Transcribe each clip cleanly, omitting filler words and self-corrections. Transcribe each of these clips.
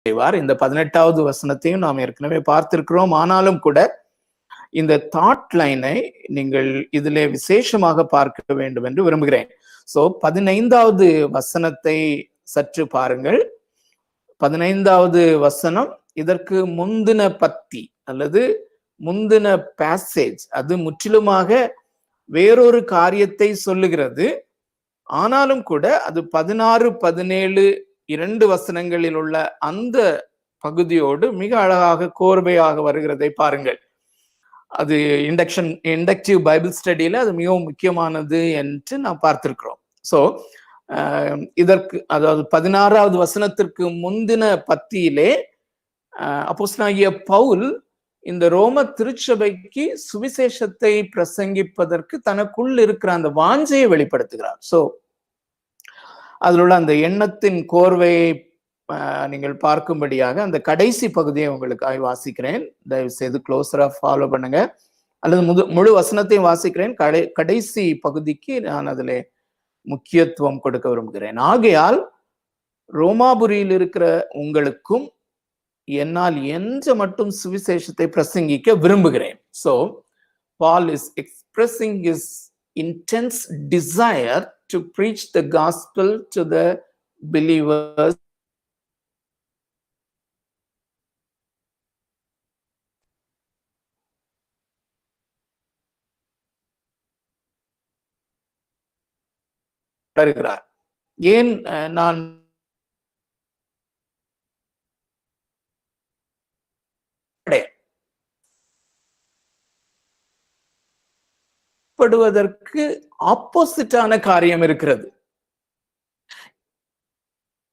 செய்வார். இந்த 18வது வசனத்தையும் நாம் ஏற்கனவே பார்த்திருக்கிறோம். ஆனாலும் கூட இந்த தாட் லைனை நீங்கள் இதிலே விசேஷமாக பார்க்க வேண்டும் என்று விரும்புகிறேன். சோ 15வது வசனத்தை சற்று பாருங்கள். 15வது வசனம் இதற்கு முந்தின பத்தி அல்லது முந்தின பேசேஜ், அது முற்றிலுமாக வேறொரு காரியத்தை சொல்லுகிறது. ஆனாலும் கூட அது 16, 17 2 வசனங்களில் உள்ள அந்த பகுதியோடு மிக அழகாக கோர்வையாக வருகிறதை பாருங்கள். அது இண்டக்டிவ் பைபிள் ஸ்டடியில அது மிகவும் முக்கியமானது என்று நாம் பார்த்திருக்கிறோம். சோ இதற்கு, அதாவது 16வது வசனத்திற்கு முந்தின பத்தியிலே அப்போஸ்தலனாகிய பவுல் இந்த ரோம திருச்சபைக்கு சுவிசேஷத்தை பிரசங்கிப்பதற்கு தனக்குள் இருக்கிற அந்த வாஞ்சையை வெளிப்படுத்துகிறார். சோ அதில் உள்ள அந்த எண்ணத்தின் கோர்வையை நீங்கள் பார்க்கும்படியாக அந்த கடைசி பகுதியை உங்களுக்கு வாசிக்கிறேன். தயவு செய்து க்ளோஸரா ஃபாலோ பண்ணுங்க, அல்லது முழு வசனத்தையும் வாசிக்கிறேன். கடைசி பகுதிக்கு நான் அதில் முக்கியத்துவம் கொடுக்க விரும்புகிறேன். ஆகையால் ரோமாபுரியில் இருக்கிற உங்களுக்கும் என்னால் என்ற மட்டும் சுவிசேஷத்தை பிரசங்கிக்க விரும்புகிறேன். So Paul is expressing his intense desire to preach the gospel to the believers. ஏன் நான் படுவதற்கு ஆப்போசிட்டான காரியம் இருக்கிறது.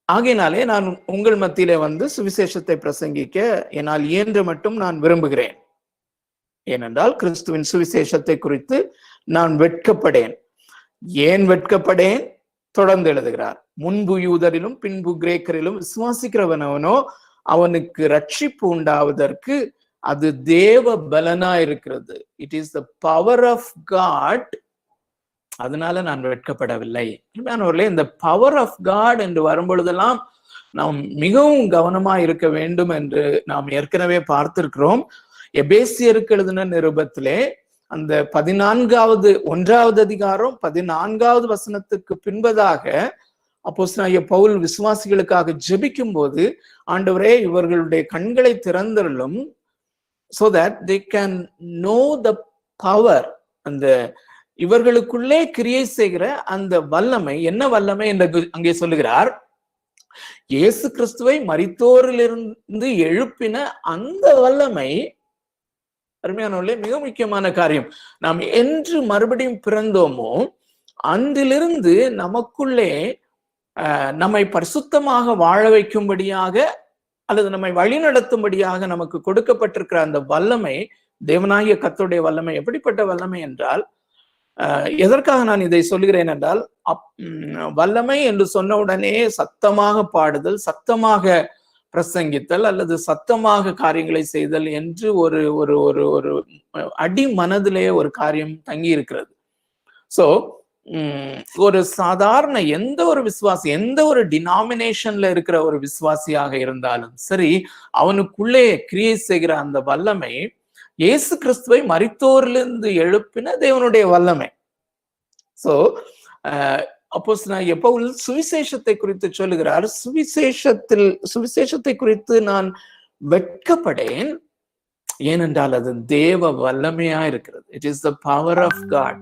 ஆகையினாலே நான் உங்கள் மத்தியிலே வந்து சுவிசேஷத்தை பிரசங்கிக்க என்னால் இயன்ற மட்டும் நான் விரும்புகிறேன். ஏனென்றால் கிறிஸ்துவின் சுவிசேஷத்தை குறித்து நான் வெட்கப்படேன். ஏன் வெட்கப்படேன்? தொடர்ந்து எழுதுகிறார். முன்பு யூதரிலும் பின்பு கிரேக்கரிலும் விசுவாசிக்கிறவனவனோ அவனுக்கு ரட்சிப்பு உண்டாவதற்கு அது தேவ பலனா இருக்கிறது. It is the power of God. அதனால நான் வெட்கப்படவில்லை. இந்த பவர் ஆஃப் காட் என்று வரும்பொழுதெல்லாம் நாம் மிகவும் கவனமா இருக்க வேண்டும் என்று நாம் ஏற்கனவே பார்த்திருக்கிறோம். எபேசியருக்கு எழுதின நிருபத்திலே அந்த 1வது அதிகாரம் 14வது வசனத்துக்கு பின்பதாக அப்போஸ்தலனாகிய பவுல் விசுவாசிகளுக்காக ஜெபிக்கும் போது, ஆண்டவரே இவர்களுடைய கண்களை திறந்தருளும், so that they can know the power, அந்த இவர்களுக்குள்ளே கிரியை செய்கிற அந்த வல்லமை. என்ன வல்லமை என்று அங்கே சொல்லுகிறார்? இயேசு கிறிஸ்துவை மரித்தோரிலிருந்து எழுப்பின அந்த வல்லமை. அருமையானவர்களே, மிக முக்கியமான காரியம். நாம் என்று மறுபடியும் பிறந்தோமோ அன்றிலிருந்து நமக்குள்ளே நம்மை பரிசுத்தமாக வாழ வைக்கும்படியாக அல்லது நம்மை வழி நடத்தும்படியாக நமக்கு கொடுக்கப்பட்டிருக்கிற அந்த வல்லமை, தேவனாகிய கர்த்தருடைய வல்லமை. எப்படிப்பட்ட வல்லமை என்றால், எதற்காக நான் இதை சொல்லுகிறேன் என்றால், வல்லமை என்று சொன்ன உடனே சத்தமாக பாடுதல், சத்தமாக பிரசங்கித்தல் அல்லது சத்தமாக காரியங்களை செய்தல் என்று ஒரு ஒரு ஒரு ஒரு அடி மனதிலே ஒரு காரியம் தங்கி இருக்கிறது. சோ ஒரு சாதாரண எந்த ஒரு விசுவாசி, எந்த ஒரு டினாமினேஷன்ல இருக்கிற ஒரு விசுவாசியாக இருந்தாலும் சரி, அவனுக்குள்ளே கிரியை செய்கிற அந்த வல்லமை இயேசு கிறிஸ்துவை மரித்தோரிலிருந்து எழுப்பின தேவனுடைய வல்லமை. சோ அப்போஸ்தலனாகிய பவுல் சுவிசேஷத்தை குறித்து சொல்லுகிறார். சுவிசேஷத்தை குறித்து நான் வெட்கப்படேன், ஏனென்றால் அது தேவ வல்லமையா இருக்கிறது. It is the power of God.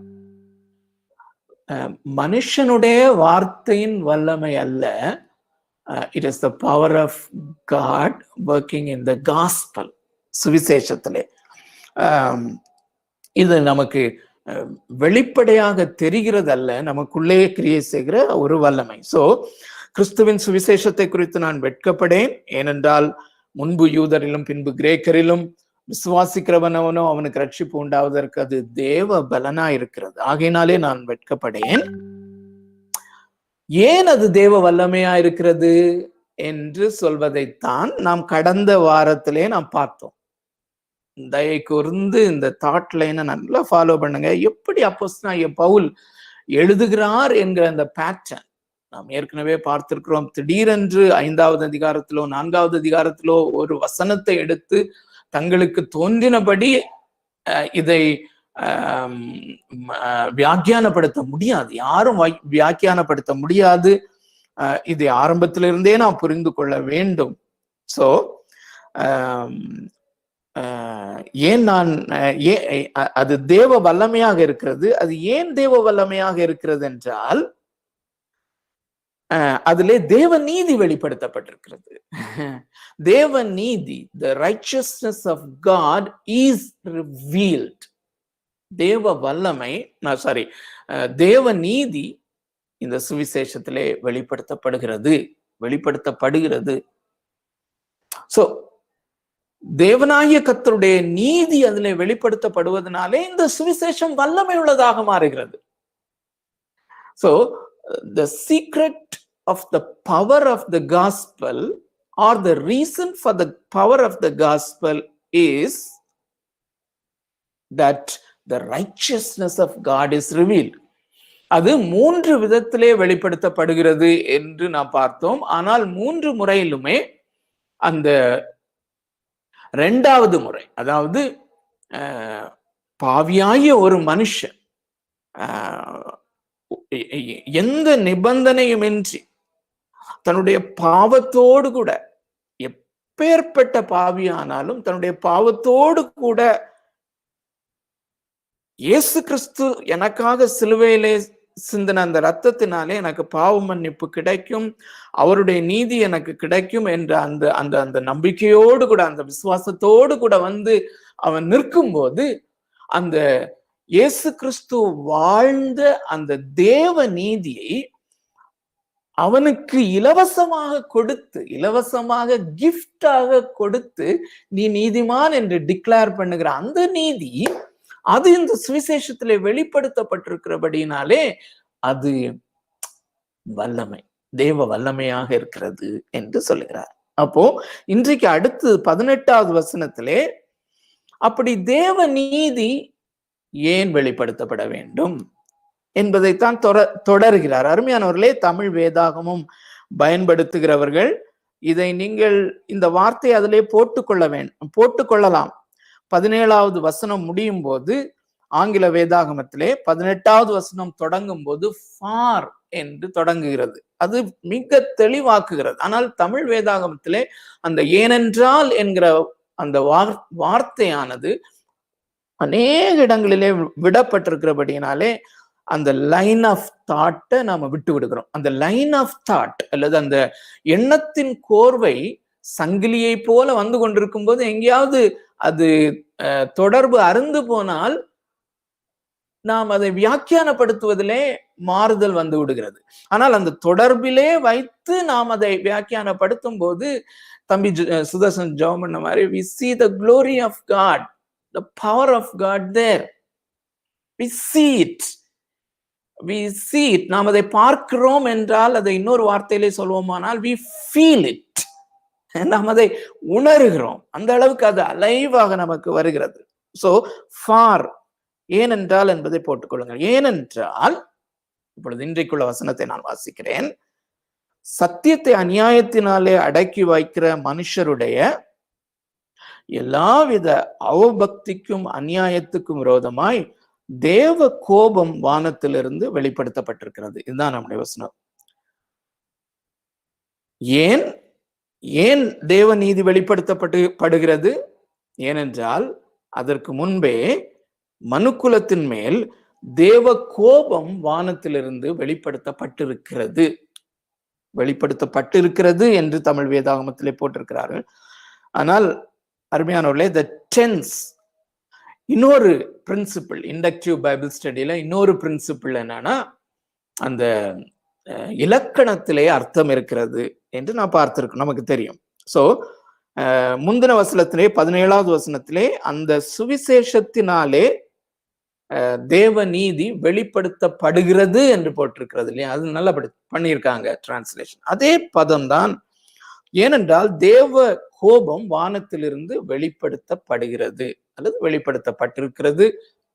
மனுஷனுடைய வார்த்தையின் வல்லமை அல்ல. It is the power of God working in the gospel. சுவிசேஷத்திலே இது நமக்கு வெளிப்படையாக தெரிகிறது அல்ல, நமக்குள்ளே கிரியை செய்கிற ஒரு வல்லமை. சோ கிறிஸ்துவின் சுவிசேஷத்தை குறித்து நான் வெட்கப்படேன், ஏனென்றால் முன்பு யூதரிலும் பின்பு கிரேக்கரிலும் விசுவாசிக்கிறவனவனோ அவனுக்கு ரட்சிப்பு உண்டாவதற்கு அது தேவ பலனா இருக்கிறது. ஆகையினாலே நான் வெட்கப்படேன். ஏன் அது தேவ வல்லமையா இருக்கிறது என்று சொல்வதைத்தான் நாம் கடந்த வாரத்திலே நாம் பார்த்தோம். தயை கூர்ந்து இந்த தாட் லைனை நல்லா ஃபாலோ பண்ணுங்க. எப்படி அப்போஸ்தலனாகிய பவுல் எழுதுகிறார் என்கிற அந்த பேட்டர்ன், நாம் ஏற்கனவே பார்த்திருக்கிறோம். திடீரென்று 5வது அதிகாரத்திலோ 4வது அதிகாரத்திலோ ஒரு வசனத்தை எடுத்து தங்களுக்கு தோன்றினபடி இதை வியாக்கியானப்படுத்த முடியாது. யாரும் வியாக்கியானப்படுத்த முடியாது. இதை ஆரம்பத்திலிருந்தே நாம் புரிந்து கொள்ள வேண்டும். சோ ஏன் அது தேவ வல்லமையாக இருக்கிறது. அது ஏன் தேவ வல்லமையாக இருக்கிறது என்றால் அதிலே தேவ நீதி வெளிப்படுத்தப்பட்டிருக்கிறது. தேவ நீதி, the righteousness of God is revealed. தேவ வல்லமை, தேவ நீதி இந்த சுவிசேஷத்திலே வெளிப்படுத்தப்படுகிறது. சோ தேவனாகிய கர்த்தருடைய நீதி அதிலே வெளிப்படுத்தப்படுவதனாலே இந்த சுவிசேஷம் வல்லமை உள்ளதாக மாறுகிறது. So the secret of the power of the gospel, or the reason for the power of the gospel, is that the righteousness of God is revealed. அது 3 விதத்திலே வெளிப்படுத்தப்படுகிறது என்று நாம் பார்த்தோம். ஆனால் 3 முறையிலுமே அந்த 2வது முறை, அதாவது பாவியாகிய ஒரு மனுஷன் எந்த நிபந்தனையுமின்றி தன்னுடைய பாவத்தோடு கூட, எப்பேற்பட்ட பாவியானாலும் தன்னுடைய பாவத்தோடு கூட இயேசு கிறிஸ்து எனக்காக சிலுவையிலே சிந்தின அந்த இரத்தத்தினாலே எனக்கு பாவ மன்னிப்பு கிடைக்கும், அவருடைய நீதி எனக்கு கிடைக்கும் என்ற அந்த நம்பிக்கையோடு கூட, அந்த விசுவாசத்தோடு கூட வந்து அவன் நிற்கும் போது, அந்த இயேசு கிறிஸ்து வாழ்ந்த அந்த தேவ நீதியை அவனுக்கு இலவசமாக கொடுத்து, இலவசமாக கிஃப்டாக கொடுத்து, நீ நீதிமான் என்று டிக்ளேர் பண்ணுகிற அந்த நீதி, அது இந்த சுவிசேஷத்திலே வெளிப்படுத்தப்பட்டிருக்கிறபடினாலே அது வல்லமை, தேவ வல்லமையாக இருக்கிறது என்று சொல்லுகிறார். அப்போ இன்றைக்கு அடுத்து 18வது வசனத்திலே அப்படி தேவ நீதி ஏன் வெளிப்படுத்தப்பட வேண்டும் என்பதைத்தான் தொடர்கிறார். அருமையானவர்களே, தமிழ் வேதாகமும் பயன்படுத்துகிறவர்கள் இதை நீங்கள் இந்த வார்த்தை அதிலே போட்டுக்கொள்ளலாம். 17வது வசனம் முடியும் போது ஆங்கில வேதாகமத்திலே 18வது வசனம் தொடங்கும் போது ஃபார் என்று தொடங்குகிறது. அது மிக தெளிவாக்குகிறது. ஆனால் தமிழ் வேதாகமத்திலே அந்த ஏனென்றால் என்கிற அந்த வார்த்தையானது அநேக இடங்களிலே விடப்பட்டிருக்கிறபடினாலே அந்த லைன் ஆஃப் தாட்டை நாம விட்டு விடுகிறோம். அந்த லைன் ஆஃப் தாட் அல்லது அந்த எண்ணத்தின் கோர்வை சங்கிலியை போல வந்து கொண்டிருக்கும் போது எங்கேயாவது அது தொடர்பு அருந்து போனால் நாம் அதை வியாக்கியானப்படுத்துவதிலே மாறுதல் வந்து விடுகிறது. ஆனால் அந்த தொடர்பிலே வைத்து நாம் அதை வியாக்கியானப்படுத்தும் போது, தம்பி சுதர்சன் ஜெபம் பண்ண மாதிரி, we see the glory of God, the power of God there. We see it. நாம் அதை பார்க்கிறோம் என்றால், அதை இன்னொரு வார்த்தையிலே சொல்வோமானால் we feel it. நாம் அதை உணர்கிறோம். அந்த அளவுக்கு அது அலைவாக நமக்கு வருகிறது. சோ ஃபார், ஏனென்றால் என்பதை போட்டுக்கொள்ளுங்கள். ஏனென்றால், இப்பொழுது இன்றைக்குள்ள வசனத்தை நான் வாசிக்கிறேன். சத்தியத்தை அநியாயத்தினாலே அடக்கி வைக்கிற மனுஷருடைய எல்லாவித அவபக்திக்கும் அநியாயத்துக்கும் விரோதமாய் தேவ கோபம் வானத்திலிருந்து வெளிப்படுத்தப்பட்டிருக்கிறது. இதுதான் நம்முடைய வசனம். ஏன் தேவ நீதி வெளிப்படுத்தப்படுகிறது? ஏனென்றால் அதற்கு முன்பே மனுக்குலத்தின் மேல் தேவ கோபம் வானத்திலிருந்து வெளிப்படுத்தப்பட்டிருக்கிறது என்று தமிழ் வேதாகமத்திலே போட்டிருக்கிறார்கள். ஆனால் அருமையானவர்களே, the tense, இன்னொரு பிரின்சிபிள், இண்டக்டிவ் பைபிள் ஸ்டடியில இன்னொரு பிரின்சிபிள் என்னன்னா, அந்த இலக்கணத்திலே அர்த்தம் இருக்கிறது என்று நான் பார்த்திருக்கோம், நமக்கு தெரியும். சோ முந்தின வசனத்திலே 17வது வசனத்திலே அந்த சுவிசேஷத்தினாலே தேவ நீதி வெளிப்படுத்தப்படுகிறது என்று போட்டிருக்கிறது இல்லையா? அது நல்லா பண்ணியிருக்காங்க டிரான்ஸ்லேஷன். அதே பதம் தான். ஏனென்றால் தேவ கோபம் வானத்திலிருந்து வெளிப்படுத்தப்படுகிறது அல்லது வெளிப்படுத்தப்பட்டிருக்கிறது,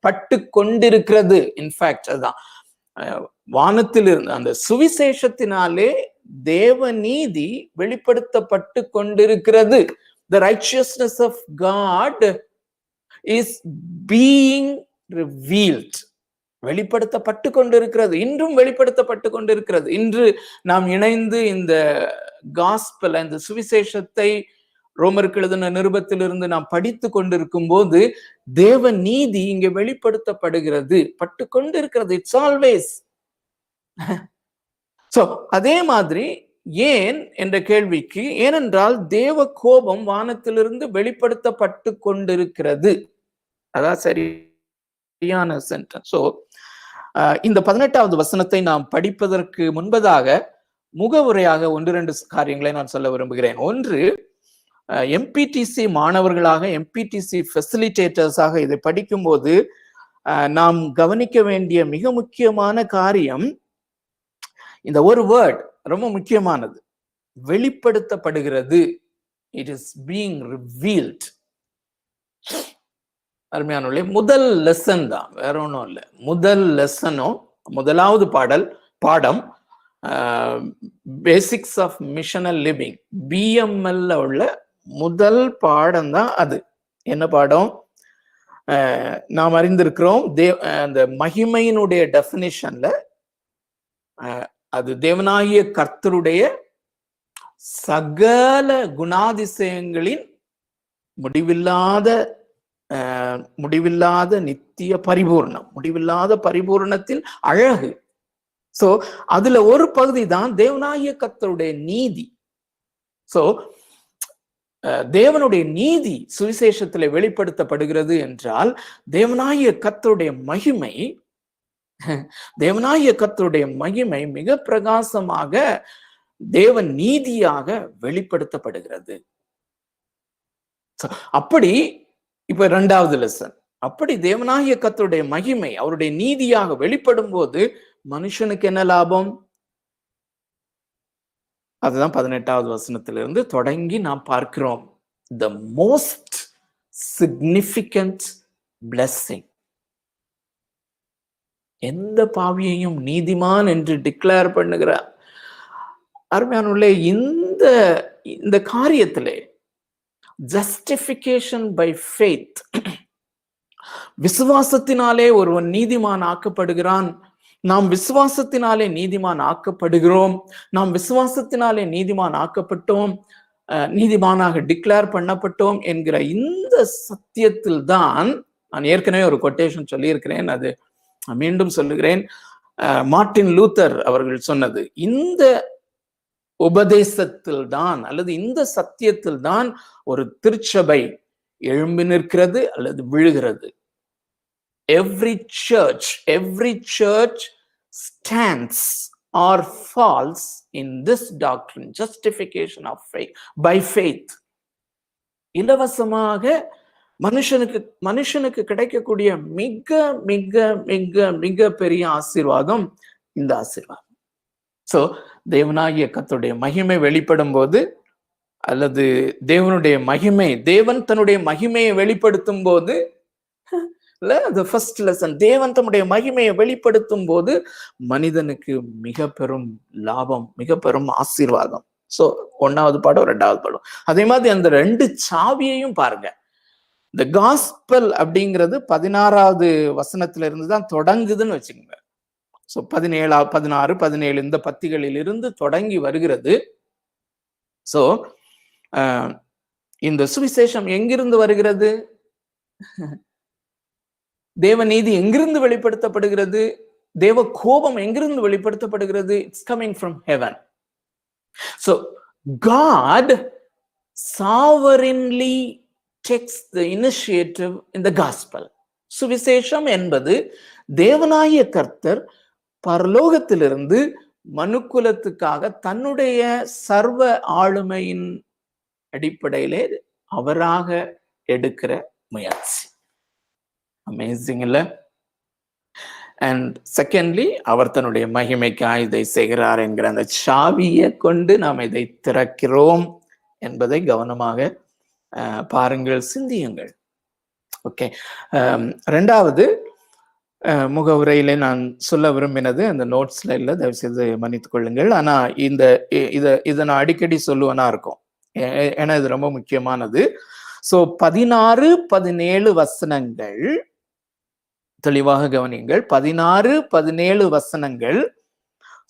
பட்டு கொண்டிருக்கிறது. இன்ஃபேக்ட் அதுதான் வானத்தில் இருந்து அந்த சுவிசேஷத்தினாலே தேவ நீதி வெளிப்படுத்தப்பட்டு கொண்டிருக்கிறது. The righteousness of God is being revealed. வெளிப்படுத்தப்பட்டு கொண்டிருக்கிறது, இன்றும் வெளிப்படுத்தப்பட்டு கொண்டிருக்கிறது. இன்று நாம் இணைந்து இந்த காஸ்பல், இந்த சுவிசேஷத்தை ரோமருக்கு எழுதின நிருபத்திலிருந்து நாம் படித்து கொண்டிருக்கும் போது தேவ நீதி இங்கே வெளிப்படுத்தப்படுகிறது, பட்டு கொண்டிருக்கிறது. It's always. சோ அதே மாதிரி ஏன் என்ற கேள்விக்கு, ஏனென்றால் தேவ கோபம் வானத்திலிருந்து வெளிப்படுத்தப்பட்டு கொண்டிருக்கிறது. அதான் சரியான சென்டென்ஸ். சோ இந்த 18வது வசனத்தை நாம் படிப்பதற்கு முன்பதாக முகவுரையாக 1-2 காரியங்களை நான் சொல்ல விரும்புகிறேன். ஒன்று, எம்பிடிசி மாணவர்களாக, எம்பிடிசி ஃபெசிலிட்டேட்டர்ஸாக இதை படிக்கும்போது நாம் கவனிக்க வேண்டிய மிக முக்கியமான காரியம், இந்த ஒரு வேர்ட் ரொம்ப முக்கியமானது, வெளிப்படுத்தப்படுகிறது. It is being revealed. அருமையானவர்களே, முதல் லெசன் தான், வேற ஒன்றும் இல்லை. முதல் லெசனும் முதலாவது பாடம் பேசிக்ஸ் ஆஃப் மிஷனல் லிவிங், பிஎம்எல்ல உள்ள முதல் பாடம் தான் அது. என்ன பாடம்? நாம் அறிந்திருக்கிறோம், அந்த மகிமையினுடைய டெஃபினிஷன்ல அது தேவனாகிய கர்த்தருடைய சகல குணாதிசயங்களின் முடிவில்லாத நித்திய பரிபூர்ணம், முடிவில்லாத பரிபூர்ணத்தின் அழகு. சோ அதுல ஒரு பகுதி தான் தேவனாகிய கர்த்தருடைய நீதி. சோ தேவனுடைய நீதி சுவிசேஷத்துல வெளிப்படுத்தப்படுகிறது என்றால், தேவனாகிய கர்த்தருடைய மகிமை, தேவனாகிய கர்த்தருடைய மகிமை மிக பிரகாசமாக தேவ நீதியாக வெளிப்படுத்தப்படுகிறது. அப்படி இப்ப 2வது லெசன், அப்படி தேவனாகிய கர்த்தருடைய மகிமை அவருடைய நீதியாக வெளிப்படும் போது மனுஷனுக்கு என்ன லாபம்? அதுதான் 18வது வசனத்திலிருந்து தொடங்கி நாம் பார்க்கிறோம். The most significant blessing. எந்த பாவியையும் நீதிமான் என்று டிக்ளேர் பண்ணுகிறார். அருமையானவர்களே, இந்த காரியத்திலே ஜஸ்டிஃபிகேஷன் பை ஃபெய்த், விசுவாசத்தினாலே ஒருவன் நீதிமான் ஆக்கப்படுகிறான். நாம் விசுவாசத்தினாலே நீதிமான் ஆக்கப்படுகிறோம். நாம் விசுவாசத்தினாலே நீதிமான் ஆக்கப்பட்டோம், நீதிமானாக டிக்ளேர் பண்ணப்பட்டோம் என்கிற இந்த சத்தியத்தில் தான், நான் ஏற்கனவே ஒரு கொட்டேஷன் சொல்லியிருக்கிறேன், அது மீண்டும் சொல்லுகிறேன். மார்ட்டின் லூத்தர் அவர்கள் சொன்னது, இந்த உபதேசத்தில் தான் அல்லது இந்த சத்தியத்தில் தான் ஒரு திருச்சபை எழும்பி நிற்கிறது அல்லது விழுகிறது. Every church stands or falls in this doctrine, justification of faith, by faith. இலவசமாக மனுஷனுக்கு கிடைக்கக்கூடிய மிக மிக மிக மிக பெரிய ஆசீர்வாதம் இந்த ஆசீர்வாதம். சோ தேவனாகிய கர்த்தருடைய மகிமை வெளிப்படும் போது, அல்லது தேவன் தன்னுடைய மகிமையை வெளிப்படுத்தும் போது, the first lesson, தேவன் தம்முடைய மகிமையை வெளிப்படுத்தும் போது மனிதனுக்கு மிக பெரும் லாபம், மிக பெரும் ஆசீர்வாதம். சோ 1வது பாடம் 2வது பாடம். அதே மாதிரி அந்த 2 சாவியையும் பாருங்க. இந்த காஸ்பல் அப்படிங்கிறது 16வது வசனத்துல இருந்து தான் தொடங்குதுன்னு வச்சுக்கோங்க. சோ 17, 16, 17 இந்த பத்திகளில் இருந்து தொடங்கி வருகிறது. சோ இந்த சுவிசேஷம் எங்கிருந்து வருகிறது? தேவ நீதி எங்கிருந்து வெளிப்படுத்தப்படுகிறது? தேவ கோபம் எங்கிருந்து வெளிப்படுத்தப்படுகிறது? It's coming from heaven. So God sovereignly takes the initiative in the gospel. சுவிசேஷம் என்பது தேவனாகிய கர்த்தர் பரலோகத்திலிருந்து மனுக்குலத்துக்காக தன்னுடைய சர்வ ஆளுமையின் அடிப்படையிலே அவராக எடுக்கிற முயற்சி. அமேசிங் இல்ல? அண்ட் செகண்ட்லி, அவர் தன்னுடைய மகிமைக்காக இதை செய்கிறார் என்கிற அந்த சாவியை கொண்டு நாம் இதை திறக்கிறோம் என்பதை கவனமாக பாருங்கள், சிந்தியுங்கள். ஓகே. 2வது, முகவுரையிலே நான் சொல்ல விரும்பினது அந்த நோட்ஸ்ல இல்ல, தயவு செய்து மன்னித்துக் கொள்ளுங்கள். ஆனா இதை நான் அடிக்கடி சொல்லுவனா இருக்கும், ஏன்னா இது ரொம்ப முக்கியமானது. சோ 16, 17 வசனங்கள் தெளிவாக கவனிங்கள். 16, 17 வசனங்கள்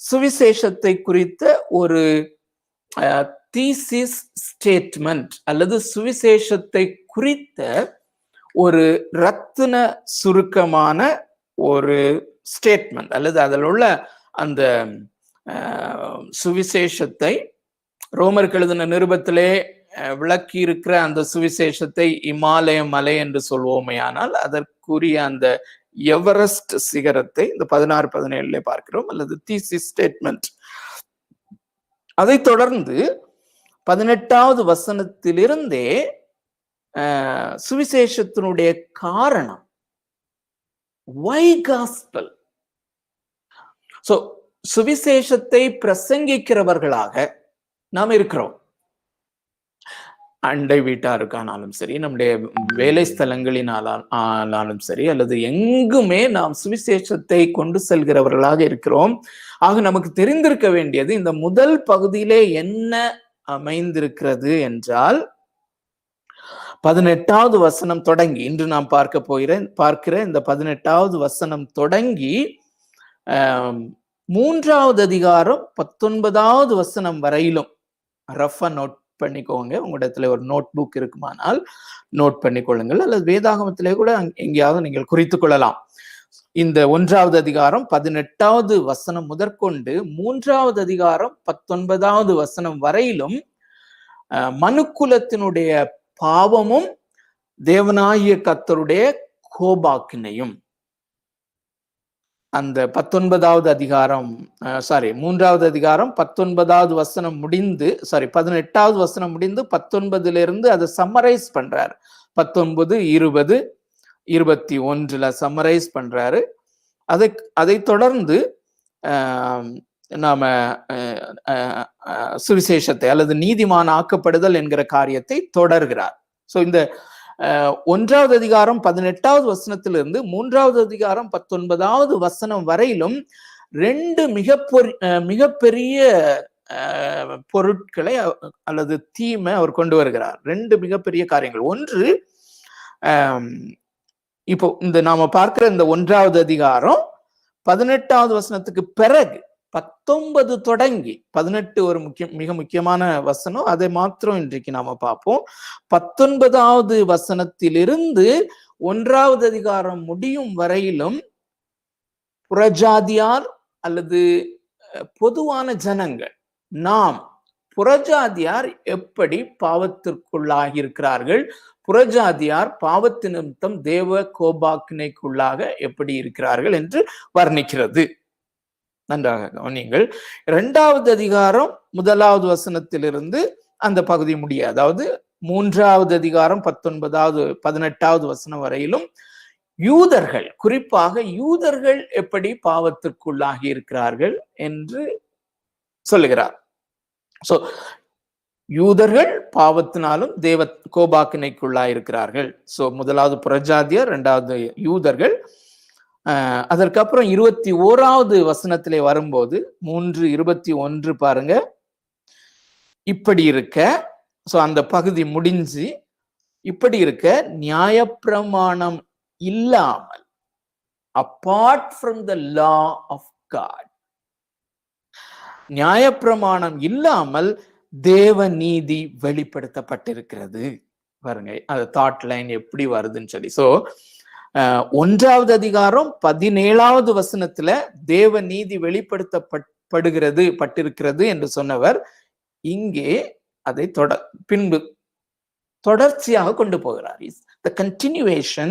சுவிசேஷத்தை குறித்த ஒரு தீசிஸ் ஸ்டேட்மெண்ட் அல்லது சுவிசேஷத்தை குறித்த ஒரு ரத்தின சுருக்கமான ஒரு ஸ்டேட்மெண்ட், அல்லது அதில் உள்ள அந்த சுவிசேஷத்தை ரோமருக்கு எழுதின நிருபத்திலே விளக்கி இருக்கிற அந்த சுவிசேஷத்தை இமாலய மலை என்று சொல்வோமே, ஆனால் அதற்குரிய அந்த எவரெஸ்ட் சிகரத்தை இந்த 16, 17 பார்க்கிறோம், அல்லது தீசிஸ் ஸ்டேட்மெண்ட். அதை தொடர்ந்து 18வது வசனத்திலிருந்தே சுவிசேஷத்தினுடைய காரணம், why gospel. சோ சுவிசேஷத்தை பிரசங்கிக்கிறவர்களாக நாம் இருக்கிறோம். அண்டை வீட்டாருக்கானாலும் சரி, நம்முடைய வேலை ஸ்தலங்களினாலும் சரி, அல்லது எங்குமே நாம் சுவிசேஷத்தை கொண்டு செல்கிறவர்களாக இருக்கிறோம். ஆக நமக்கு தெரிந்திருக்க வேண்டியது இந்த முதல் பகுதியிலே என்ன அமைந்திருக்கிறது என்றால், 18வது வசனம் தொடங்கி, இன்று நாம் பார்க்கிற இந்த 18வது வசனம் தொடங்கி 3வது அதிகாரம் 19வது வசனம் வரையிலும் ரஃபா நோட் பண்ணிக்கோங்க. உங்களிடத்துல ஒரு நோட் புக் இருக்குமானால் நோட் பண்ணிக்கொள்ளுங்கள், அல்லது வேதாகமத்திலே கூட எங்கேயாவது நீங்கள் குறித்துக் கொள்ளலாம். இந்த 1வது அதிகாரம் 18வது வசனம் முதற்கொண்டு 3வது அதிகாரம் 19வது வசனம் வரையிலும் மனுக்குலத்தினுடைய பாவமும் தேவனாகிய கர்த்தருடைய கோபாக்கினையும், அந்த 19வது அதிகாரம் 3வது அதிகாரம் 19வது வசனம் முடிந்து 18வது வசனம் முடிந்து 19லிருந்து அதை சம்மரைஸ் பண்றாரு. 19, 20, 21 சம்மரைஸ் பண்றாரு. அதை தொடர்ந்து நாம சுவிசேஷத்தை அல்லது நீதிமான் ஆக்கப்படுதல் என்கிற காரியத்தை தொடர்கிறார். சோ இந்த 1வது அதிகாரம் 18வது வசனத்திலிருந்து 3வது அதிகாரம் 19வது வசனம் வரையிலும் 2 மிகப்பெரிய பொருட்களை அல்லது தீமை அவர் கொண்டு வருகிறார். 2 மிகப்பெரிய காரியங்கள். ஒன்று, இப்போ இந்த நாம பார்க்கிற இந்த 1வது அதிகாரம் 18வது வசனத்துக்கு பிறகு 19 தொடங்கி 18 ஒரு மிக முக்கியமான வசனம், அதை மாத்திரம் இன்றைக்கு நாம பார்ப்போம். 19வது வசனத்திலிருந்து 1வது அதிகாரம் முடியும் வரையிலும் புறஜாதியார் அல்லது பொதுவான ஜனங்கள், நாம் புறஜாதியார் எப்படி பாவத்திற்குள்ளாகி இருக்கிறார்கள், புறஜாதியார் பாவத்து நிமித்தம் தேவ கோபாக்கினைக்குள்ளாக எப்படி இருக்கிறார்கள் என்று வர்ணிக்கிறது. நன்றாக கவனியுங்கள். 2வது அதிகாரம் 1வது வசனத்திலிருந்து அந்த பகுதி முடிய, அதாவது 3வது அதிகாரம் 18வது வசனம் வரையிலும் யூதர்கள், குறிப்பாக யூதர்கள் எப்படி பாவத்திற்குள்ளாகி இருக்கிறார்கள் என்று சொல்லுகிறார். சோ யூதர்கள் பாவத்தினாலும் தேவ கோபாக்கினைக்குள்ளாய் இருக்கிறார்கள். சோ 1வது புறஜாதியர், 2வது யூதர்கள். அதற்கப்புறம் 21வது வசனத்திலே வரும்போது 3:21 பாருங்க. இப்படி இருக்க, சோ அந்த பகுதி முடிஞ்சு, இப்படி இருக்க நியாயப்பிரமாணம் இல்லாமல், apart from the law of God, நியாயப்பிரமாணம் இல்லாமல் தேவ நீதி வெளிப்படுத்தப்பட்டிருக்கிறது. பாருங்க அந்த தாட் லைன் எப்படி வருதுன்னு சொல்லி. சோ 1வது அதிகாரம் 17வது வசனத்துல தேவ நீதி பட்டிருக்கிறது என்று சொன்னவர் இங்கே அதை பின்பு தொடர்ச்சியாக கொண்டு போகிறார். The continuation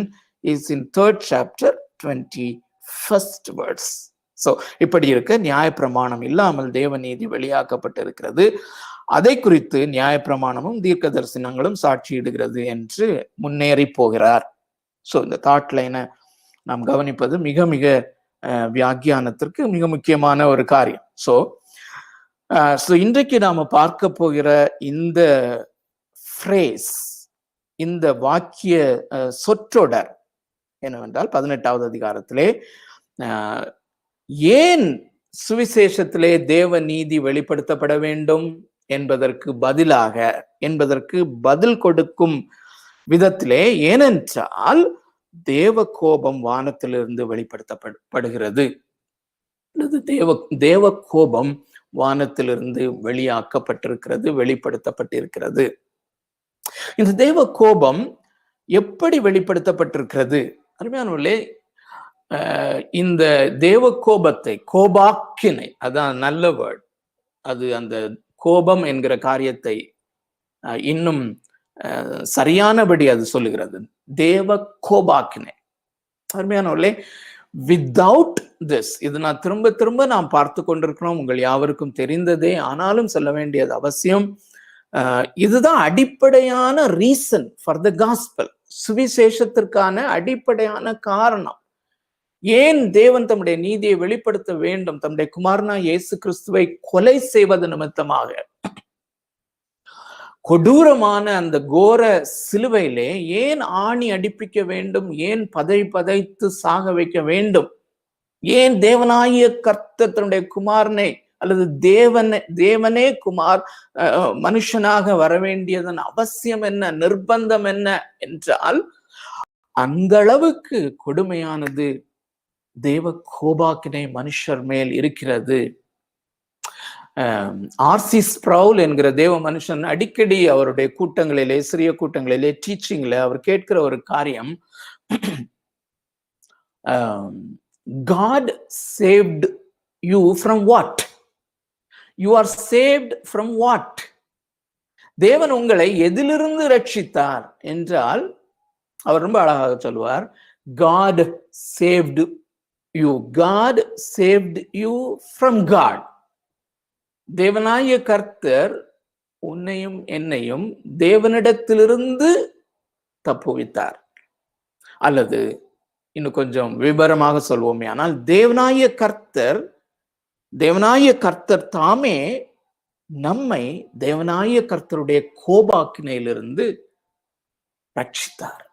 is in 3rd chapter 21st verse. So இப்படி இருக்க நியாயப்பிரமாணம் இல்லாமல் தேவ நீதி வெளியாக்கப்பட்டிருக்கிறது. அதை குறித்து நியாயப்பிரமாணமும் தீர்க்க தரிசனங்களும் சாட்சியிடுகிறது என்று முன்னேறி போகிறார். சோ இந்த தாட் லைனை நாம் கவனிப்பது மிக மிக வியாக்கியானத்திற்கு மிக முக்கியமான ஒரு காரியம். சோ இன்றைக்கு நாம பார்க்க போகிற இந்த ஃப்ரேஸ், இந்த வாக்கிய சொற்றொடர் என்னவென்றால் 18வது அதிகாரத்திலே ஏன் சுவிசேஷத்திலே தேவ நீதி வெளிப்படுத்தப்பட வேண்டும் என்பதற்கு பதில் கொடுக்கும் விதத்திலே, ஏனென்றால் தேவ கோபம் வானத்திலிருந்து வெளிப்படுத்தப்படுகிறது. தேவ கோபம் வானத்திலிருந்து வெளியாக்கப்பட்டிருக்கிறது, வெளிப்படுத்தப்பட்டிருக்கிறது. இந்த தேவ கோபம் எப்படி வெளிப்படுத்தப்பட்டிருக்கிறது? அருமையானவர்களே, இந்த தேவ கோபத்தை, கோபாக்கினை, அதான் நல்ல வேர்ட், அது அந்த கோபம் என்கிற காரியத்தை இன்னும் சரியானபடி அது சொல்லுகிறது. தேவ கோபாக்கினை. அருமையானவர்களே, வித்தவுட் திஸ், இது நான் திரும்ப திரும்ப நாம் பார்த்து கொண்டிருக்கிறோம், உங்கள் யாவருக்கும் தெரிந்ததே, ஆனாலும் சொல்ல வேண்டியது அவசியம். இதுதான் அடிப்படையான ரீசன் ஃபார் த காஸ்பல். சுவிசேஷத்திற்கான அடிப்படையான காரணம். ஏன் தேவன் தம்முடைய நீதியை வெளிப்படுத்த வேண்டும்? தம்முடைய குமாரனா இயேசு கிறிஸ்துவை கொலை செய்வது நிமித்தமாக, கொடூரமான அந்த கோர சிலுவையிலே ஏன் ஆணி அடிப்பிக்க வேண்டும்? ஏன் பதைத்து சாக வைக்க வேண்டும்? ஏன் தேவனாகிய கர்த்தர் தன்னுடைய குமாரனை, அல்லது தேவனே குமார் மனுஷனாக வர வேண்டியதன் அவசியம் என்ன, நிர்பந்தம் என்ன என்றால், அந்த அளவுக்கு கொடுமையானது தேவ கோபாக்கினை மனுஷர் மேல் இருக்கிறது. ஆர்சி ஸ்ப்ரவுல் என்கிற தேவ மனுஷன் அடிக்கடி அவருடைய கூட்டங்களிலே, சிறிய கூட்டங்களிலே, டீச்சிங்ல அவர் கேட்கிற ஒரு காரியம், God saved you from what? You are saved from what? தேவன் உங்களை எதிலிருந்து ரட்சித்தார் என்றால், அவர் ரொம்ப அழகாக சொல்வார், God saved you. God saved you from God. தேவனாகிய கர்த்தர் உன்னையும் என்னையும் தேவனிடத்திலிருந்து தப்புவித்தார். அல்லது இன்னும் கொஞ்சம் விபரமாக சொல்வோமே, ஆனால் தேவனாகிய கர்த்தர் தாமே நம்மை தேவனாகிய கர்த்தருடைய கோபாக்கினையிலிருந்து ரட்சித்தார்.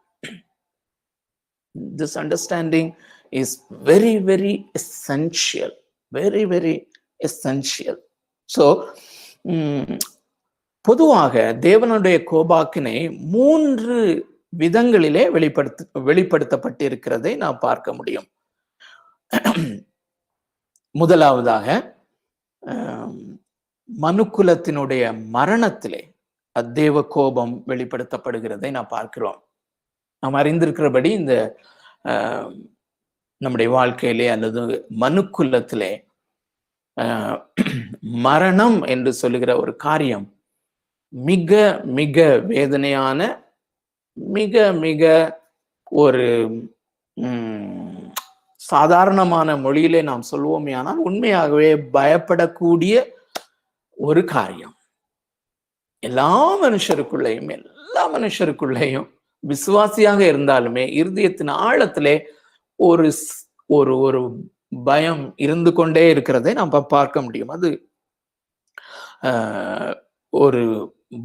This understanding is very, very essential. Very, very essential. So, பொதுவாக தேவனுடைய கோபாக்கினை 3 விதங்களிலே வெளிப்படுத்தப்பட்டிருக்கிறதை நாம் பார்க்க முடியும். முதலாவதாக, மனுக்குலத்தினுடைய மரணத்திலே அத்தேவ கோபம் வெளிப்படுத்தப்படுகிறதை நாம் பார்க்கிறோம். நாம் அறிந்திருக்கிறபடி இந்த நம்முடைய வாழ்க்கையிலே அல்லது மனுக்குலத்திலே மரணம் என்று சொல்லுகிற ஒரு காரியம் மிக மிக வேதனையான, மிக மிக ஒரு சாதாரணமான மொழியிலே நாம் சொல்வோமே, ஆனால் உண்மையாகவே பயப்படக்கூடிய ஒரு காரியம். எல்லா மனுஷருக்குள்ளேயும் விசுவாசியாக இருந்தாலுமே இருதயத்தின் ஆழத்திலே ஒரு ஒரு ஒரு பயம் இருந்து கொண்டே இருக்கிறதை நாம் பார்க்க முடியும். அது ஒரு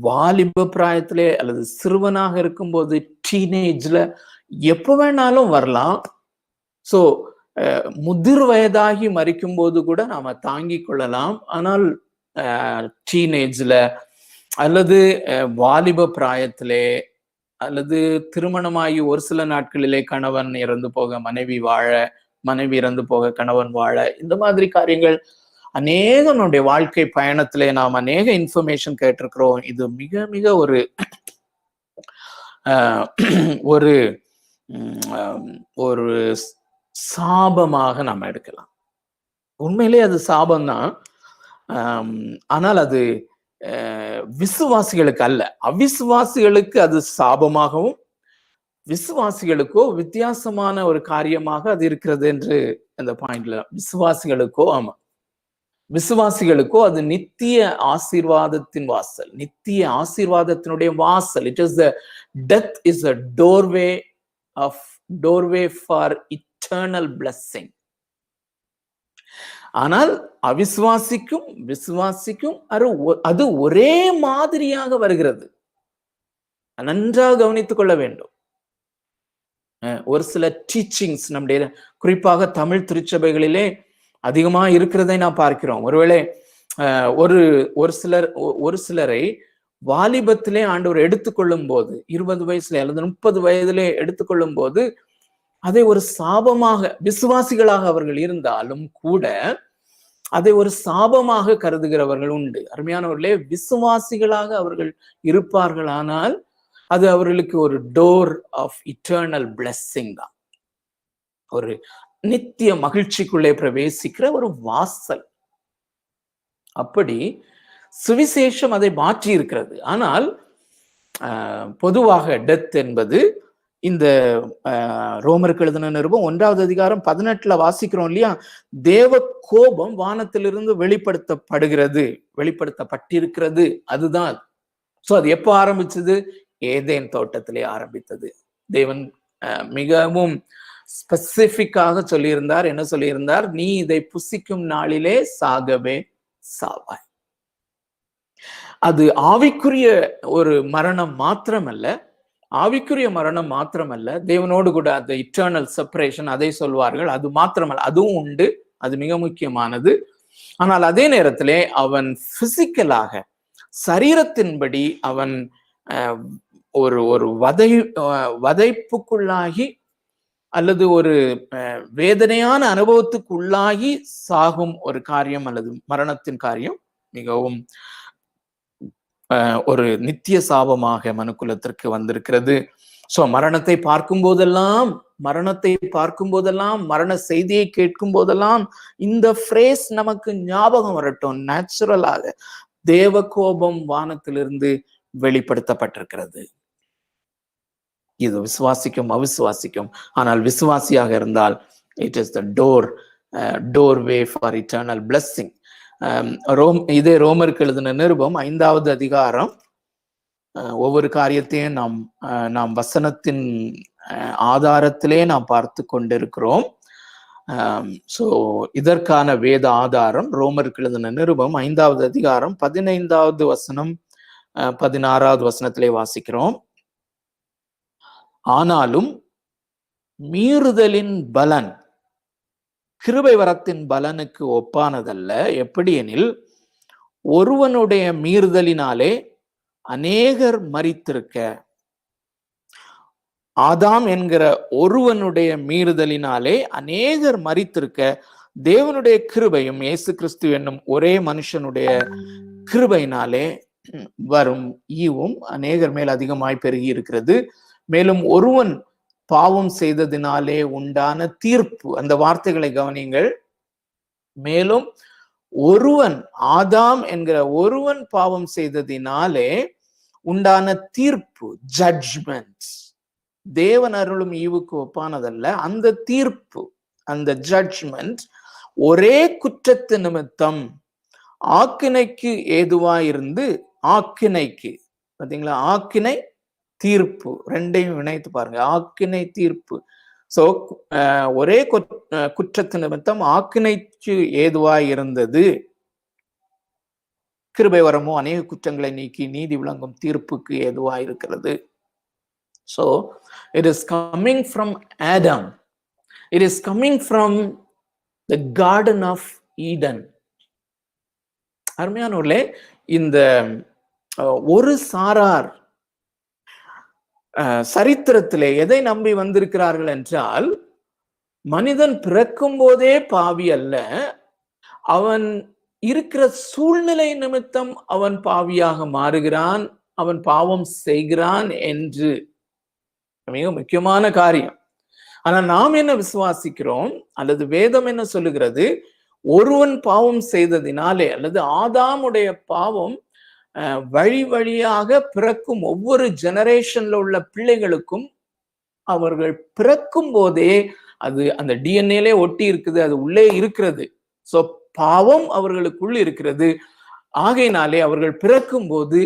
வாலிப பிராயத்திலே அல்லது சிறுவனாக இருக்கும்போது, டீனேஜ்ல எப்ப வேணாலும் வரலாம். சோ முதிர் வயதாகி மரிக்கும் போது கூட நாம தாங்கிக் கொள்ளலாம். ஆனால் டீனேஜ்ல அல்லது வாலிப பிராயத்திலே அல்லது திருமணமாகி ஒரு சில நாட்களிலே கணவன் இறந்து போக மனைவி வாழ, மனைவி இறந்து போக கணவன் வாழ, இந்த மாதிரி காரியங்கள் அநேக நம்முடைய வாழ்க்கை பயணத்திலே நாம் அநேக இன்ஃபர்மேஷன் கேட்டிருக்கிறோம். இது மிக மிக ஒரு ஒரு ஒரு சாபமாக நாம் எடுக்கலாம். உண்மையிலே அது சாபம்தான். ஆனால் அது விசுவாசிகளுக்கு அல்ல, அவிசுவாசிகளுக்கு அது சாபமாகவும், விசுவாசிகளுக்கோ வித்தியாசமான ஒரு காரியமாக அது இருக்கிறது என்று அந்த பாயிண்ட்ல. விசுவாசிகளுக்கோ அது நித்திய ஆசீர்வாதத்தின் வாசல், நித்திய ஆசீர்வாதத்தினுடைய வாசல். It is the death is a doorway for eternal blessing. ஆனால் அவிசுவாசிக்கும் விசுவாசிக்கும் அது ஒரே மாதிரியாக வருகிறது. நன்றாக கவனித்துக் கொள்ள வேண்டும். ஒரு சில டீச்சிங்ஸ் நம்முடைய குறிப்பாக தமிழ் திருச்சபைகளிலே அதிகமா இருக்கிறதை நான் பார்க்கிறோம். ஒருவேளை ஒரு சிலரை வாலிபத்திலே ஆண்டவர் எடுத்துக்கொள்ளும் போது 20 வயசுல அல்லது 30 வயதிலே எடுத்துக்கொள்ளும் போது அதை ஒரு சாபமாக, விசுவாசிகளாக அவர்கள் இருந்தாலும் கூட அதை ஒரு சாபமாக கருதுகிறவர்கள் உண்டு. அருமையானவர்களே, விசுவாசிகளாக அவர்கள் இருப்பார்கள், ஆனால் அது அவர்களுக்கு ஒரு டோர் ஆஃப் இட்டர்னல் பிளெஸ்ஸிங் தான், ஒரு நித்திய மகிழ்ச்சிக்குள்ளே பிரவேசிக்கிற ஒரு வாசல். அப்படி சுவிசேஷம் அதை மாற்றி இருக்கிறது. ஆனால் பொதுவாக டெத் என்பது இந்த ரோமருக்கு எழுதின நிருபம் 1வது அதிகாரம் 18 வாசிக்கிறோம் இல்லையா, தேவ கோபம் வானத்திலிருந்து வெளிப்படுத்தப்பட்டிருக்கிறது. அதுதான். சோ அது எப்போ ஆரம்பிச்சது? ஏதேன் தோட்டத்திலே ஆரம்பித்தது. தேவன் மிகவும் ஸ்பெசிபிக்காக சொல்லியிருந்தார். என்ன சொல்லியிருந்தார்? நீ இதை புசிக்கும் நாளிலே சாகவே சாவாய். அது ஆவிக்குரிய ஒரு மரணம் மாத்திரமல்ல, தேவனோடு கூட அந்த இட்டர்னல் செப்பரேஷன், அதை சொல்வார்கள். அது மாத்திரமல்ல, அதுவும் உண்டு, அது மிக முக்கியமானது. ஆனால் அதே நேரத்திலே அவன் பிசிக்கலாக, சரீரத்தின்படி அவன் ஒரு வதைப்புக்குள்ளாகி அல்லது ஒரு வேதனையான அனுபவத்துக்குள்ளாகி சாகும் ஒரு காரியம் அல்லது மரணத்தின் காரியம் மிகவும் ஒரு நித்திய சாபமாக மனுக்குலத்திற்கு வந்திருக்கிறது. சோ மரணத்தை பார்க்கும் போதெல்லாம், மரண செய்தியை கேட்கும் போதெல்லாம் இந்த ஃப்ரேஸ் நமக்கு ஞாபகம் வரட்டும். நேச்சுரலாக தேவ கோபம் வானத்திலிருந்து வெளிப்படுத்தப்பட்டிருக்கிறது. இது விசுவாசிக்கும் அவிசுவாசிக்கும். ஆனால் விசுவாசியாக இருந்தால் it is the doorway for eternal blessing. இதே ரோமருக்கு எழுதின நிருபம் 5வது அதிகாரம். ஒவ்வொரு காரியத்தையும் நாம் வசனத்தின் ஆதாரத்திலே நாம் பார்த்து கொண்டிருக்கிறோம். சோ இதற்கான வேத ஆதாரம் ரோமருக்கு எழுதின நிருபம் 5வது அதிகாரம் 15வது வசனம் 16வது வசனத்திலே வாசிக்கிறோம். ஆனாலும் மீறுதலின் பலன் கிருபை வரத்தின் பலனுக்கு ஒப்பானதல்ல. எப்படி எனில், ஒருவனுடைய மீறுதலினாலே அநேகர் மரித்திருக்க, ஆதாம் என்கிற ஒருவனுடைய மீறுதலினாலே அநேகர் மரித்திருக்க, தேவனுடைய கிருபையும் இயேசு கிறிஸ்து என்னும் ஒரே மனுஷனுடைய கிருபையினாலே வரும் ஈவும் அநேகர் மேல் அதிகமாய் பெருகி இருக்கிறது. மேலும் ஒருவன் பாவம் செய்ததினாலே உண்டான தீர்ப்பு, அந்த வார்த்தைகளை கவனியுங்கள். மேலும் ஒருவன், ஆதாம் என்கிற ஒருவன் பாவம் செய்ததினாலே உண்டான தீர்ப்பு, ஜட்ஜ்மெண்ட், தேவன் அருளும் ஈவுக்கு ஒப்பானதல்ல. அந்த தீர்ப்பு, அந்த ஜட்ஜ்மெண்ட் ஒரே குற்றத்து நிமித்தம் ஆக்கினைக்கு ஏதுவாயிருந்து, ஆக்கினைக்கு, பாத்தீங்களா, ஆக்கினை தீர்ப்பு ரெண்டையும் இணைத்து பாருங்க. ஆக்கினை தீர்ப்பு. சோ ஒரே குற்றத்து நிமித்தம் ஆக்கினைக்கு ஏதுவாய் இருந்தது. கிருபை வரமோ அநேக குற்றங்களை நீக்கி நீதி விளங்கும் தீர்ப்புக்கு ஏதுவாய் இருக்கிறது. So it is coming from Adam. It is coming from the Garden of Eden. அருமையானவர்களே, இந்த ஒரு சாரார் சரித்திரத்திலே எதை நம்பி வந்திருக்கிறார்கள் என்றால், மனிதன் பிறக்கும் போதே பாவி அல்ல, அவன் இருக்கிற சூழ்நிலை நிமித்தம் அவன் பாவியாக மாறுகிறான், அவன் பாவம் செய்கிறான் என்று. மிக முக்கியமான காரியம். ஆனா நாம் என்ன விசுவாசிக்கிறோம், அல்லது வேதம் என்ன சொல்லுகிறது? ஒருவன் பாவம் செய்ததினாலே, அல்லது ஆதாமுடைய பாவம் வழி வழியாக பிறக்கும் ஒவ்வொரு ஜெனரேஷன்ல உள்ள பிள்ளைகளுக்கும், அவர்கள் பிறக்கும் போதே அது அந்த டிஎன்ஏலே ஒட்டி இருக்குது, அது உள்ளே இருக்கிறது. சோ பாவம் அவர்களுக்குள் இருக்கிறது. ஆகையினாலே அவர்கள் பிறக்கும் போது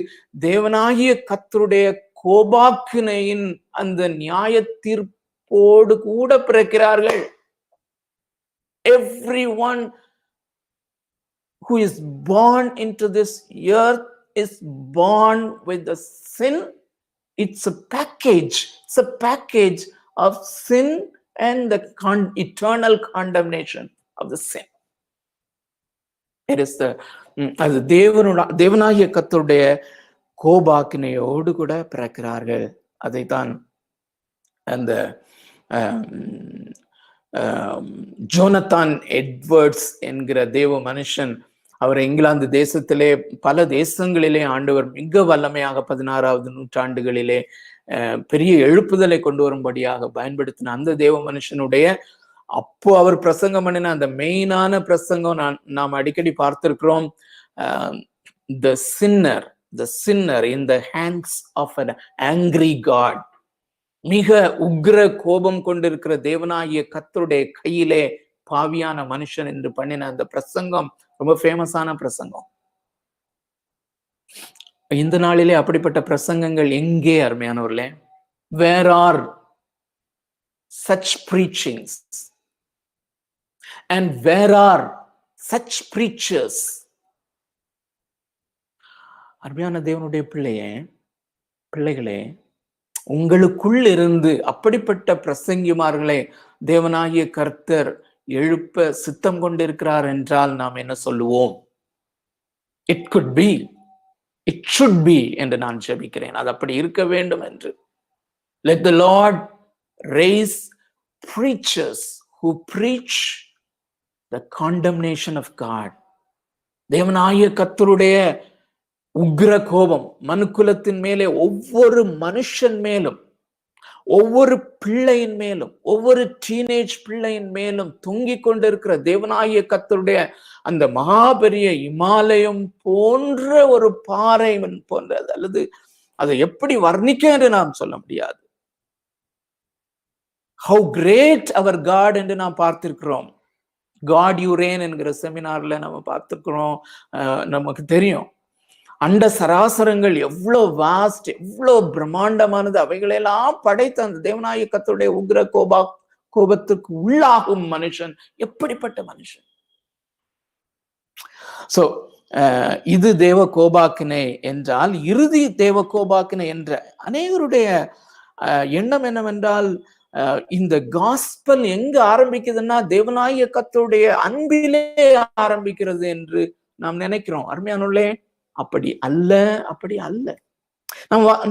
தேவனாகிய கர்த்தருடைய கோபாக்கினையின் அந்த நியாய தீர்ப்போடு கூட பிறக்கிறார்கள். Everyone who is born into this earth is born with the sin. It's a package of sin and the eternal condemnation of the sin. It is the அது தேவனாகிய கர்த்தருடைய கோபாக்கினையோடு கூட பிறக்கிறார்கள். அதைத்தான் அந்த ஜோனத்தான் எட்வர்ட்ஸ் என்கிற தேவ மனுஷன், அவர் இங்கிலாந்து தேசத்திலே பல தேசங்களிலே ஆண்டவர் மிக வல்லமையாக 16வது நூற்றாண்டுகளிலே பெரிய எழுப்புதலை கொண்டு வரும்படியாக பயன்படுத்தின அந்த தேவ மனுஷனுடைய அப்போ அவர் பிரசங்கம் பண்ணின அந்த மெயினான பிரசங்கம் நாம் அடிக்கடி பார்த்திருக்கிறோம். the sinner in the hands of an angry God. மிக உக்ர கோபம் கொண்டிருக்கிற தேவனாகிய கர்த்தருடைய கையிலே பாவியான மனுஷன் என்று பண்ணின அந்த பிரசங்கம் ரொம்ப ஃபேமஸான பிரசங்கம். இந்த நாளிலே அப்படிப்பட்ட பிரசங்கங்கள் எங்கே அருமையானவர்களே? Where are such preachings and where are such preachers? அருமையான தேவனுடைய பிள்ளைகளே, உங்களுக்குள் இருந்து அப்படிப்பட்ட பிரசங்கிமார்களை தேவனாகிய கர்த்தர் எழுப்ப சித்தம் கொண்டிருக்கிறார் என்றால் நாம் என்ன சொல்லுவோம்? It could be, it should be என்று நான் ஜெபிக்கிறேன். அது அப்படி இருக்க வேண்டும் என்று. Let the Lord raise preachers who preach the condemnation of God. தேவனாகிய கர்த்தருடைய உக்ர கோபம் மனுக்குலத்தின் மேலே, ஒவ்வொரு மனுஷன் மேலும், ஒவ்வொரு பிள்ளையின் மேலும், ஒவ்வொரு டீனேஜ் பிள்ளையின் மேலும் தொங்கிக் கொண்டிருக்கிற தேவனாகிய கர்த்தருடைய அந்த மகாபெரிய இமாலயம் போன்ற ஒரு பாறை போன்றது, அல்லது அதை எப்படி வர்ணிக்க என்று நாம் சொல்ல முடியாது. How great our God என்று நாம் பார்த்திருக்கிறோம். காட் யூ ரெயின் என்கிற செமினார்ல நம்ம பார்த்திருக்கிறோம். நமக்கு தெரியும் அண்ட சராசரங்கள் எவ்வளவு வாஸ்ட், எவ்வளவு பிரம்மாண்டமானது, அவைகளெல்லாம் படைத்த அந்த தேவனாகிய கர்த்தருடைய உக்ர கோபத்துக்கு உள்ளாகும் மனுஷன் எப்படிப்பட்ட மனுஷன்? சோ இது தேவ கோபாக்கினை என்றால், இறுதி தேவ கோபாக்கினை என்ற அநேகருடைய எண்ணம் என்னவென்றால், இந்த காஸ்பல் எங்க ஆரம்பிக்குதுன்னா தேவனாகிய கர்த்தருடைய அன்பிலே ஆரம்பிக்கிறது என்று நாம் நினைக்கிறோம். அருமையானவர்களே, அப்படி அல்ல.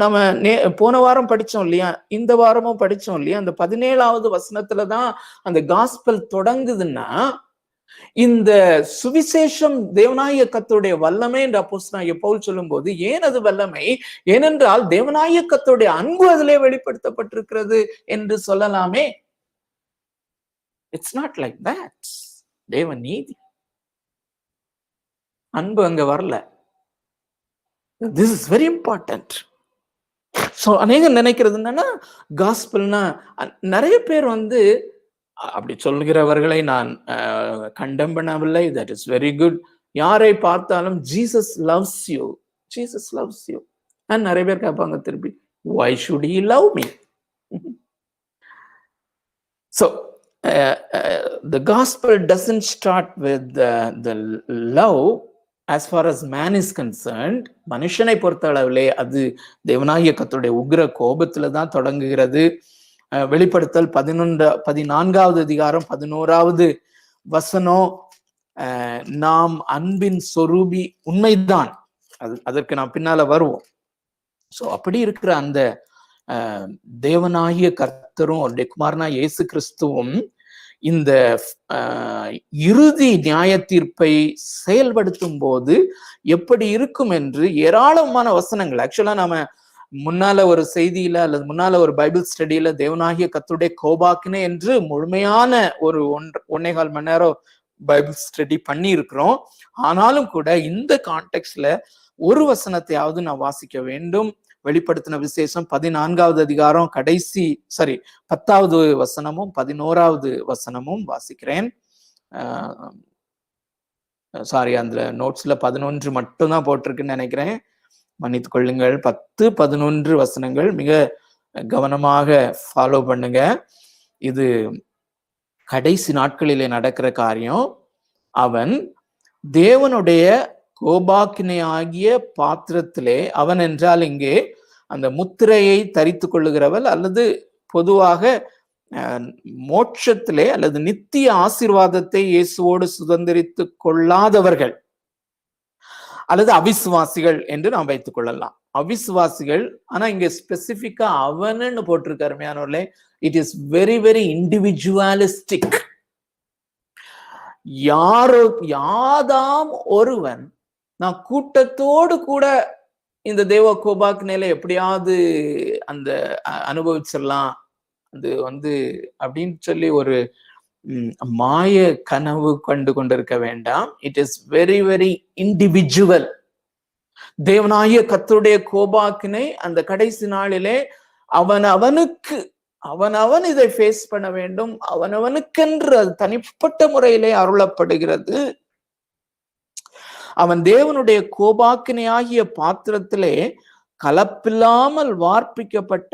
நம்ம போன வாரம் படிச்சோம் இல்லையா, இந்த வாரமும் படிச்சோம் இல்லையா, அந்த 17வது வசனத்துலதான் அந்த காஸ்பல் தொடங்குதுன்னா, இந்த சுவிசேஷம் தேவனாகிய கர்த்தருடைய வல்லமை என்று அப்போஸ்தலனாகிய பவுல் சொல்லும் போது, ஏன் அது வல்லமை? ஏனென்றால் தேவனாகிய கர்த்தருடைய அன்பு அதிலே வெளிப்படுத்தப்பட்டிருக்கிறது என்று சொல்லலாமே. It's not like that. தேவ நீதி, அன்பு அங்க வரல. This is very important. So அநேகம் நினைக்கிறது என்னன்னா, காஸ்பல்னா நிறைய பேர் அப்படி சொல்கிறவர்களை நான் கண்டம் பண்ணவில்லை. That is very good. யாரை பார்த்தாலும் Jesus loves you, Jesus loves you. நிறைய பேர் கேட்பாங்க திருப்பி, why should he love me? So the gospel doesn't start with the love as far as man is concerned. மனுஷனை பொறுத்த அளவிலே அது தேவனாகிய கர்த்தருடைய உக்ர கோபத்துல தான் தொடங்குகிறது. வெளிப்படுத்தல் 14வது அதிகாரம் 11வது வசனம், நாம் அன்பின் சொரூபி, உண்மைதான். அதற்கு நாம் பின்னால வருவோம். சோ அப்படி இருக்கிற அந்த தேவனாகிய கர்த்தரும் அவருடைய குமாரனா இயேசு கிறிஸ்துவும் இந்த இறுதி நியாய தீர்ப்பை செயல்படுத்தும் போது எப்படி இருக்கும் என்று ஏராளமான வசனங்கள். ஆக்சுவலா நாம முன்னால ஒரு செய்தியில அல்லது முன்னால ஒரு பைபிள் ஸ்டடியில தேவனாகிய கர்த்தருடைய கோபாக்கினை என்று முழுமையான ஒரு 1.25 மணி நேரம் பைபிள் ஸ்டடி பண்ணி இருக்கிறோம். ஆனாலும் கூட இந்த கான்டெக்ட்ல ஒரு வசனத்தையாவது நான் வாசிக்க வேண்டும். வெளிப்படுத்தின விசேஷம் 14வது அதிகாரம் 10வது வசனமும் 11வது வசனமும் வாசிக்கிறேன். சாரி, அந்த நோட்ஸ்ல 11 மட்டும்தான் போட்டிருக்குன்னு நினைக்கிறேன், மன்னித்துக் கொள்ளுங்கள். 10-11 வசனங்கள் மிக கவனமாக ஃபாலோ பண்ணுங்க. இது கடைசி நாட்களிலே நடக்கிற காரியம். அவன் தேவனுடைய கோபாக்கினை ஆகிய பாத்திரத்திலே, அவன் என்றால் இங்கே அந்த முத்திரையை தரித்து கொள்ளுகிறவள் அல்லது பொதுவாக மோட்சத்திலே அல்லது நித்திய ஆசீர்வாதத்தை இயேசுவோடு சுதந்திரித்து கொள்ளாதவர்கள் அல்லது அவிசுவாசிகள் என்று நாம் வைத்துக் கொள்ளலாம். அவிசுவாசிகள், ஆனா இங்க ஸ்பெசிபிக்கா அவன்னு போட்டிருக்காருமையானவர்களே. It is very very individualistic. யாதாம் ஒருவன் நான் கூட்டத்தோடு கூட இந்த தேவ கோபாக்னையில எப்படியாவது அந்த அனுபவிச்சிடலாம் அது அப்படின்னு சொல்லி ஒரு மாய கனவு கண்டு கொண்டிருக்க வேண்டாம். It is very very individual. தேவனாகிய கர்த்தருடைய கோபாக்கினை அந்த கடைசி நாளிலே அவனவன் இதை ஃபேஸ் பண்ண வேண்டும். அவனவனுக்கென்று அது தனிப்பட்ட முறையிலே அருளப்படுகிறது. அவன் தேவனுடைய கோபாக்கினை ஆகிய பாத்திரத்திலே கலப்பில்லாமல் வார்க்கப்பட்ட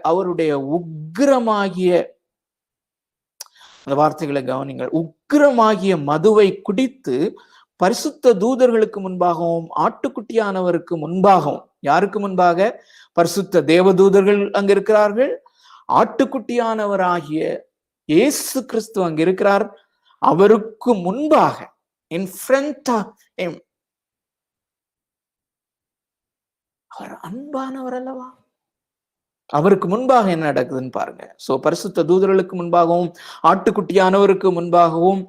அவருடைய உக்கிரமாகிய, அந்த வார்த்தைகளை கவனிங்கள், உக்கிரமாகிய மதுவை குடித்து பரிசுத்த தூதர்களுக்கு முன்பாகவும் ஆட்டுக்குட்டியானவருக்கு முன்பாகவும், யாருக்கு முன்பாக? பரிசுத்த தேவதூதர்கள் அங்க இருக்கிறார்கள், ஆட்டுக்குட்டியானவராகிய இயேசு கிறிஸ்து அங்க இருக்கிறார். அவருக்கு முன்பாக, இன் ஃப்ரண்ட் ஆஃப் ஹிம். அவர் அன்பானவர் அல்லவா? அவருக்கு முன்பாக என்ன நடக்குதுன்னு பாருங்க. சோ பரிசுத்த தூதர்களுக்கு முன்பாகவும் ஆட்டுக்குட்டியானவருக்கு முன்பாகவும்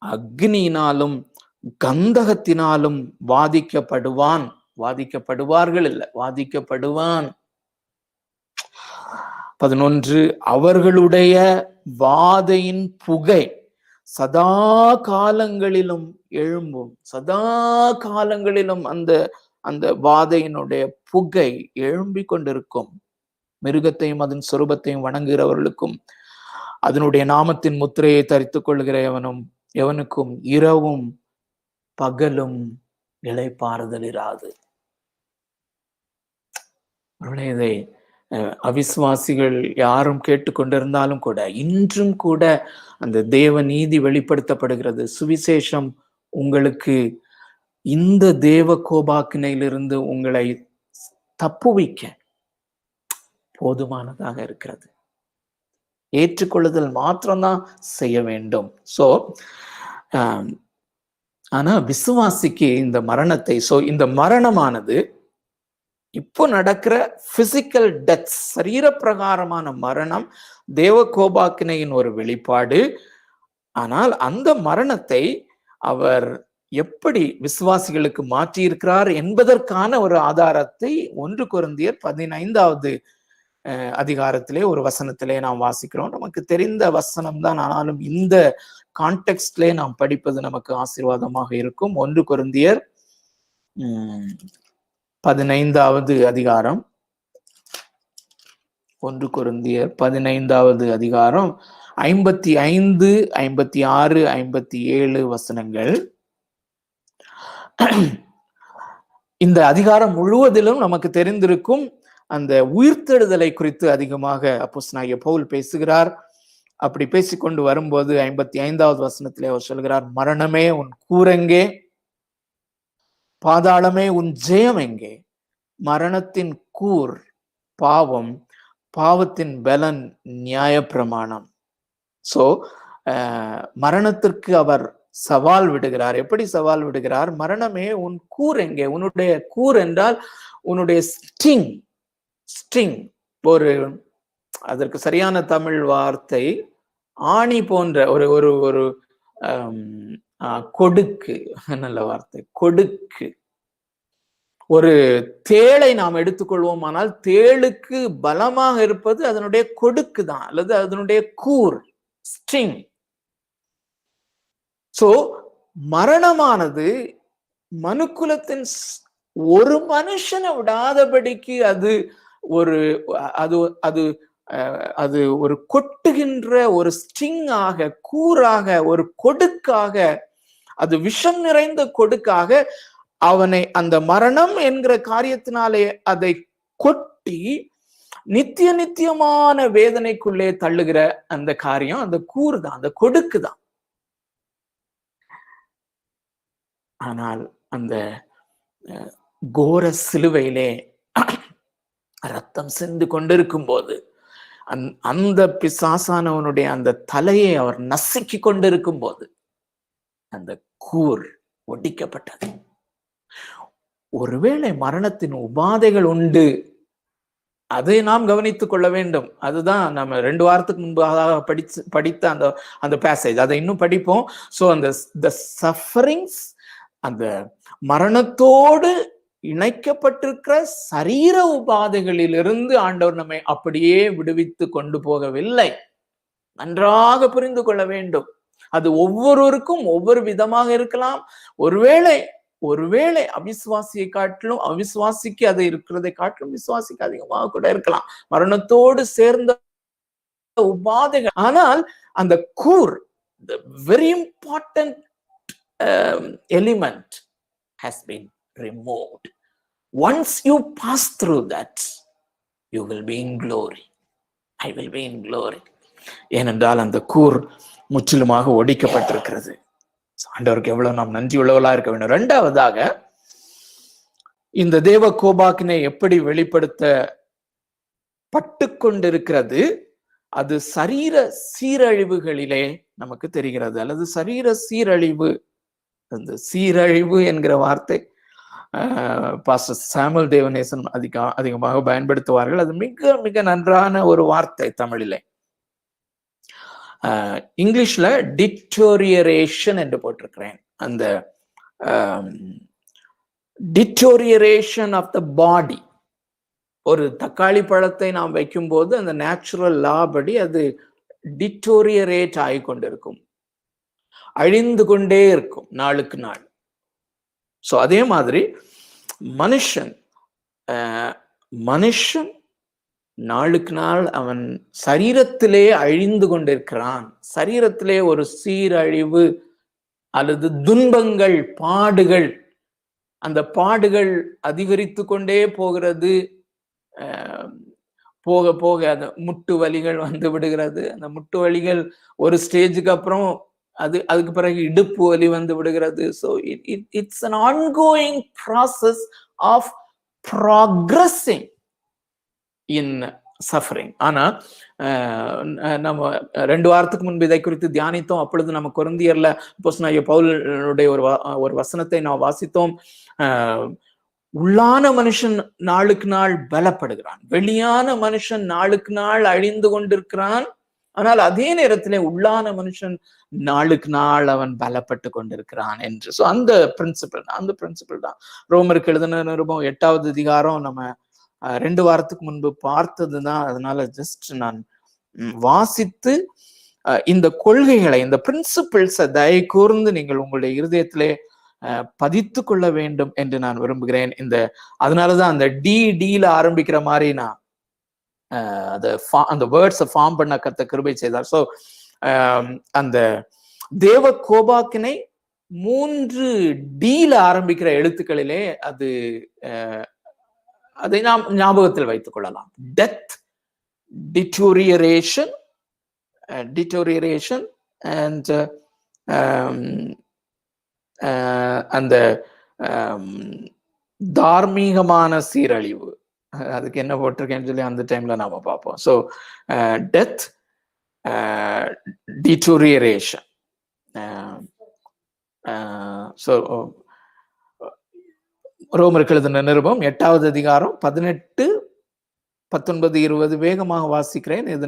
அக்னியினாலும் கந்தகத்தினாலும் வாதிக்கப்படுவார்கள் இல்ல, வாதிக்கப்படுவான். 11, அவர்களுடைய வாதையின் புகை சதா காலங்களிலும் எழும்பும். சதா காலங்களிலும் அந்த வாதையினுடைய புகை எழும்பிக் கொண்டிருக்கும். மிருகத்தையும் அதன் சொரூபத்தையும் வணங்குகிறவர்களுக்கும் அதனுடைய நாமத்தின் முத்திரையை தரித்துக் கொள்கிற எவனுக்கும் இரவும் பகலும் இளைப்பாறுதல் இராது. இதை அவிசுவாசிகள் யாரும் கேட்டுக்கொண்டிருந்தாலும் கூட, இன்றும் கூட அந்த தேவ நீதி வெளிப்படுத்தப்படுகிறது. சுவிசேஷம் உங்களுக்கு இந்த தேவ கோபாக்கினையிலிருந்து உங்களை தப்புவிக்க போதுமானதாக இருக்கிறது. ஏற்றுக்கொள்ளுதல் மாத்திரம்தான் செய்ய வேண்டும். சோ ஆனா விசுவாசிக்கு இந்த மரணத்தை, இந்த மரணமானது இப்போ நடக்கிற பிசிக்கல் டெத், சரீர பிரகாரமான மரணம் தேவ கோபாக்கினையின் ஒரு வெளிப்பாடு. ஆனால் அந்த மரணத்தை அவர் எப்படி விசுவாசிகளுக்கு மாற்றி இருக்கிறார் என்பதற்கான ஒரு ஆதாரத்தை 1 கொரிந்தியர் 15வது அதிகாரத்திலே ஒரு வசனத்திலே நாம் வாசிக்கிறோம். நமக்கு தெரிந்த வசனம் தான், ஆனாலும் இந்த கான்டெக்ஸ்ட்லே நாம் படிப்பது நமக்கு ஆசீர்வாதமாக இருக்கும். 1 கொரிந்தியர் 15வது அதிகாரம், 1 கொரிந்தியர் 15வது அதிகாரம் 55, 56, 57 வசனங்கள். இந்த அதிகாரம் முழுவதிலும் நமக்கு தெரிந்திருக்கும் அந்த உயிர்த்தெழுதலை குறித்து அதிகமாக அப்போஸ்தலனாகிய பவுல் பேசுகிறார். அப்படி பேசிக்கொண்டு வரும்போது 55வது வசனத்திலே அவர் சொல்கிறார், மரணமே உன் கூரெங்கே, பாதாளமே உன் ஜெயம் எங்கே? மரணத்தின் கூர் பாவம், பாவத்தின் பலன் நியாயப்பிரமாணம். சோ மரணத்திற்கு அவர் சவால் விடுகிறார். எப்படி சவால் விடுகிறார்? மரணமே உன் கூர் எங்கே? உன்னுடைய கூர் என்றால் உன்னுடைய ஸ்டிங். ஒரு அதற்கு சரியான தமிழ் வார்த்தை ஆணி போன்ற ஒரு ஒரு ஒரு கொடுக்கு, நல்ல வார்த்தை, கொடுக்கு. ஒரு தேளை நாம் எடுத்துக்கொள்வோம், ஆனால் தேளுக்கு பலமாக இருப்பது அதனுடைய கொடுக்கு தான், அல்லது அதனுடைய கூர், ஸ்ட்ரிங். சோ மரணமானது மனுக்குலத்தின் ஒரு மனுஷனை விடாதபடிக்கு அது ஒரு கொட்டுகின்ற ஒரு ஸ்ட்ரிங் ஆக, கூறாக, ஒரு கொடுக்காக, அது விஷம் நிறைந்த கொடுக்காக அவனை அந்த மரணம் என்கிற காரியத்தினாலே அதை கொட்டி நித்தியமான வேதனைக்குள்ளே தள்ளுகிற அந்த காரியம் அந்த கூர் தான், அந்த கொடுக்கு தான். ஆனால் அந்த கோர சிலுவையிலே ரத்தம் சிந்து கொண்டிருக்கும் போது அந்த பிசாசானவனுடைய அந்த தலையை அவர் நசுக்கி கொண்டிருக்கும் போது அந்த கூர் ஒடிக்கப்பட்டது. ஒருவேளை மரணத்தின் உபாதைகள் உண்டு, அதை நாம் கவனித்துக் கொள்ள வேண்டும். அதுதான் நம்ம 2 வாரத்துக்கு முன்பாக படித்த அந்த பேசேஜ், அதை இன்னும் படிப்போம். சோ அந்த சஃபரிங்ஸ், அந்த மரணத்தோடு இணைக்கப்பட்டிருக்கிற சரீர உபாதைகளிலிருந்து ஆண்டவர் நம்மை அப்படியே விடுவித்து கொண்டு போகவில்லை. நன்றாக புரிந்து கொள்ள வேண்டும். அது ஒவ்வொருவருக்கும் ஒவ்வொரு விதமாக இருக்கலாம். ஒருவேளை அவிசுவாசியை காட்டிலும், அவிசுவாசிக்கு அது இருக்கிறதை காட்டிலும் விசுவாசிக்கு அதிகமாக கூட இருக்கலாம், மரணத்தோடு சேர்ந்த உபாதைகள். ஆனால் அந்த கூர், the very important element has been removed. Once you pass through that, you will be in glory. I will be in glory. ஏனென்றால் அந்த கூர் முற்றிலுமாக ஒடிக்கப்பட்டிருக்கிறது. ஆண்டவருக்கு எவ்வளவு நாம் நன்றி உள்ளவர்களா இருக்க வேண்டும். 2வதாக, இந்த தேவ கோபாக்கினை எப்படி வெளிப்படுத்தப்பட்டு கொண்டிருக்கிறது, அது சரீர சீரழிவுகளிலே நமக்கு தெரிகிறது. அல்லது சரீர சீரழிவு, அந்த சீரழிவு என்கிற வார்த்தை பாஸ்டர் சாமுவேல் தேவநேசன் அதிகமாக பயன்படுத்துவார்கள். அது மிக மிக நன்றான ஒரு வார்த்தை தமிழிலே. இங்கிலீஷ்ல டிட்டோரியரேஷன் என்று போட்டிருக்கிறேன். அந்த டிட்டோரியரேஷன் ஆஃப் த பாடி. ஒரு தக்காளி பழத்தை நாம் வைக்கும் போது அந்த நேச்சுரல் லா படி அது டிட்டோரியரேட் ஆகிக்கொண்டிருக்கும், அழிந்து கொண்டே இருக்கும் நாளுக்கு நாள். சோ அதே மாதிரி மனுஷன் நாளுக்கு நாள் அவன் சரீரத்திலே அழிந்து கொண்டிருக்கிறான். சரீரத்திலே ஒரு சீரழிவு அல்லது துன்பங்கள், பாடுகள், அந்த பாடுகள் அதிகரித்து கொண்டே போகிறது. போக போக அந்த முட்டு வலிகள் வந்து விடுகிறது. அந்த முட்டு வலிகள் ஒரு ஸ்டேஜுக்கு அப்புறம் அதுக்கு பிறகு இடுப்பு வலி வந்து விடுகிறது. So it's an ongoing process of progressing in suffering. ஆனா நம்ம 2 வாரத்துக்கு முன்பு இதை குறித்து தியானித்தோம். அப்பொழுது நம்ம கொரிந்தியர்ல அப்போஸ்தலனாகிய பவுலுடைய ஒரு வசனத்தை நாம் வாசித்தோம். உள்ளான மனுஷன் நாளுக்கு நாள் பலப்படுகிறான், வெளியான மனுஷன் நாளுக்கு நாள் அழிந்து கொண்டிருக்கிறான். ஆனால் அதே நேரத்திலே உள்ளான மனுஷன் நாளுக்கு நாள் அவன் பலப்பட்டு கொண்டிருக்கிறான் என்று. சோ அந்த பிரின்சிபிள் தான் ரோமருக்கு எழுதின நிருபம் 8வது அதிகாரம் நம்ம 2 வாரத்துக்கு முன்பு பார்த்ததுதான். அதனால ஜஸ்ட் நான் வாசித்து இந்த கொள்கைகளை, இந்த பிரின்சிபிள்ஸை தயவு கூர்ந்து நீங்கள் உங்களுடைய இருதயத்திலே பதித்து கொள்ள வேண்டும் என்று நான் விரும்புகிறேன். அதனாலதான் அந்த டில ஆரம்பிக்கிற மாதிரி நான் அந்த வேர்ட்ஸை ஃபார்ம் பண்ண கத்த கிருபை செய்தார். ஸோ அந்த தேவ கோபாக்கினை 3 டில ஆரம்பிக்கிற எழுத்துக்களிலே அதை நாம் ஞாபகத்தில் வைத்துக் கொள்ளலாம். டெத், டிட்டோரியரேஷன் அண்ட் அந்த தார்மீகமான சீரழிவு. அதுக்கு என்ன போட்டிருக்கேன்னு சொல்லி அந்த டைம்ல நாம பார்ப்போம். So death, டிட்டோரியரேஷன். ஸோ ரோமருக்கு எழுதின நிருபம் 8வது அதிகாரம் 18, 19, 20 வேகமாக வாசிக்கிறேன். இது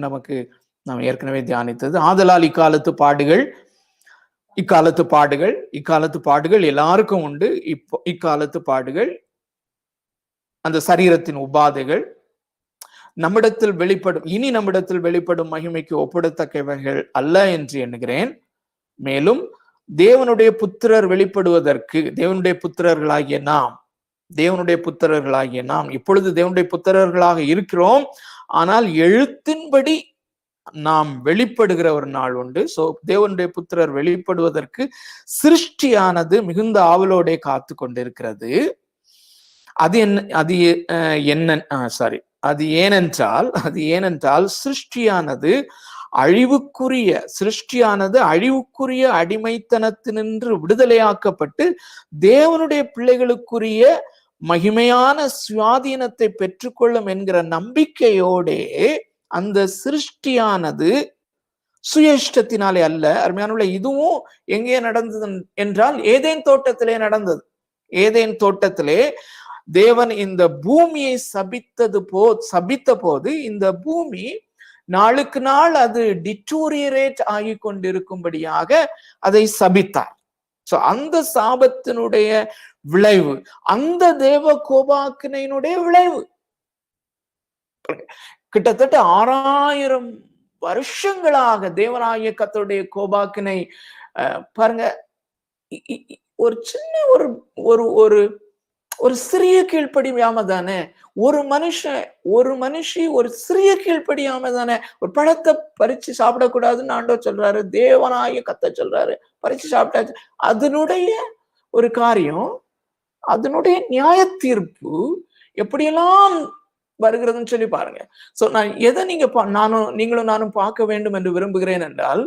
நாம் ஏற்கனவே தியானித்தது. ஆதலால் இக்காலத்து பாடுகள் எல்லாருக்கும் உண்டு. இக்காலத்து பாடுகள், அந்த சரீரத்தின் உபாதைகள் நம்மிடத்தில் வெளிப்படும் மகிமைக்கு ஒப்பிடத்தக்கவைகள் அல்ல என்று எண்ணுகிறேன். மேலும் தேவனுடைய புத்திரர் வெளிப்படுவதற்கு, தேவனுடைய புத்திரர்களாகிய நாம் இப்பொழுது தேவனுடைய புத்திரர்களாக இருக்கிறோம். ஆனால் எழுத்தின்படி நாம் வெளிப்படுகிற ஒரு நாள் உண்டு. சோ தேவனுடைய புத்திரர் வெளிப்படுவதற்கு சிருஷ்டியானது மிகுந்த ஆவலோட காத்து கொண்டிருக்கிறது. அது ஏனென்றால் சிருஷ்டியானது அழிவுக்குரிய அடிமைத்தனத்தினின்று விடுதலையாக்கப்பட்டு தேவனுடைய பிள்ளைகளுக்குரிய மகிமையான சுவாதீனத்தை பெற்றுக்கொள்ளும் என்கிற நம்பிக்கையோடே அந்த சிருஷ்டியானது சுயேஷ்டத்தினாலே அல்ல. அருமையானவர்களே, இதுவும் எங்கே நடந்தது என்றால் ஏதேன் தோட்டத்திலே நடந்தது. ஏதேன் தோட்டத்திலே தேவன் இந்த பூமியை சபித்த போது இந்த பூமி நாளுக்கு நாள் அது டிட்டோரியரேட் ஆகி கொண்டிருக்கும்படியாக அதை சபித்தார். சோ அந்த சாபத்தினுடைய விளைவு, அந்த தேவ கோபாக்கினையினுடைய விளைவு. கிட்டத்தட்ட 6000 வருஷங்களாக தேவனாகிய கர்த்தருடைய கோபாக்கினை பாருங்க, ஒரு சின்ன ஒரு சிறிய கீழ்ப்படியாம தானே, ஒரு மனுஷி ஒரு சிறிய கீழ்ப்படியாம தானே ஒரு பழத்தை பறிச்சு சாப்பிடக்கூடாதுன்னு ஆண்டவர் சொல்றாரு, தேவனாகிய கர்த்தர் சொல்றாரு, பறிச்சு சாப்பிட்டாச்சு. அதனுடைய ஒரு காரியம், அதனுடைய நியாய தீர்ப்பு எப்படியெல்லாம் வருகிறதுன்னு சொல்லி பாருங்க. சோ நான் எதை நீங்களும் நானும் பார்க்க வேண்டும் என்று விரும்புகிறேன் என்றால்,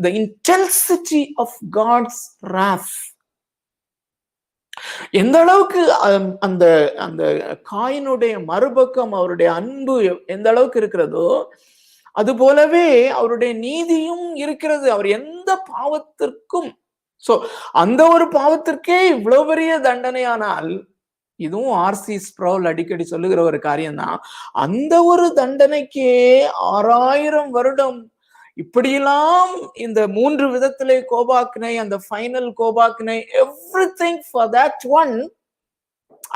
the intensity of God's wrath. எந்த அளவுக்கு அந்த அந்த காயினுடைய மறுபக்கம் அவருடைய அன்பு எந்த அளவுக்கு இருக்கிறதோ அது போலவே அவருடைய நீதியும் இருக்கிறது. அவர் எந்த பாவத்திற்கும், சோ அந்த ஒரு பாவத்திற்கே இவ்வளவு பெரிய தண்டனையானால், இதுவும் ஆர்சி ஸ்ப்ரவுல் அடிக்கடி சொல்லுகிற ஒரு காரியம் தான், அந்த ஒரு தண்டனைக்கே 6000 வருடம் இப்படியெல்லாம் இந்த 3 விதத்திலே கோபாக்கினை, அந்த ஃபைனல் கோபாக்கினை, எவ்ரிதிங் ஃபார் தட் ஒன்.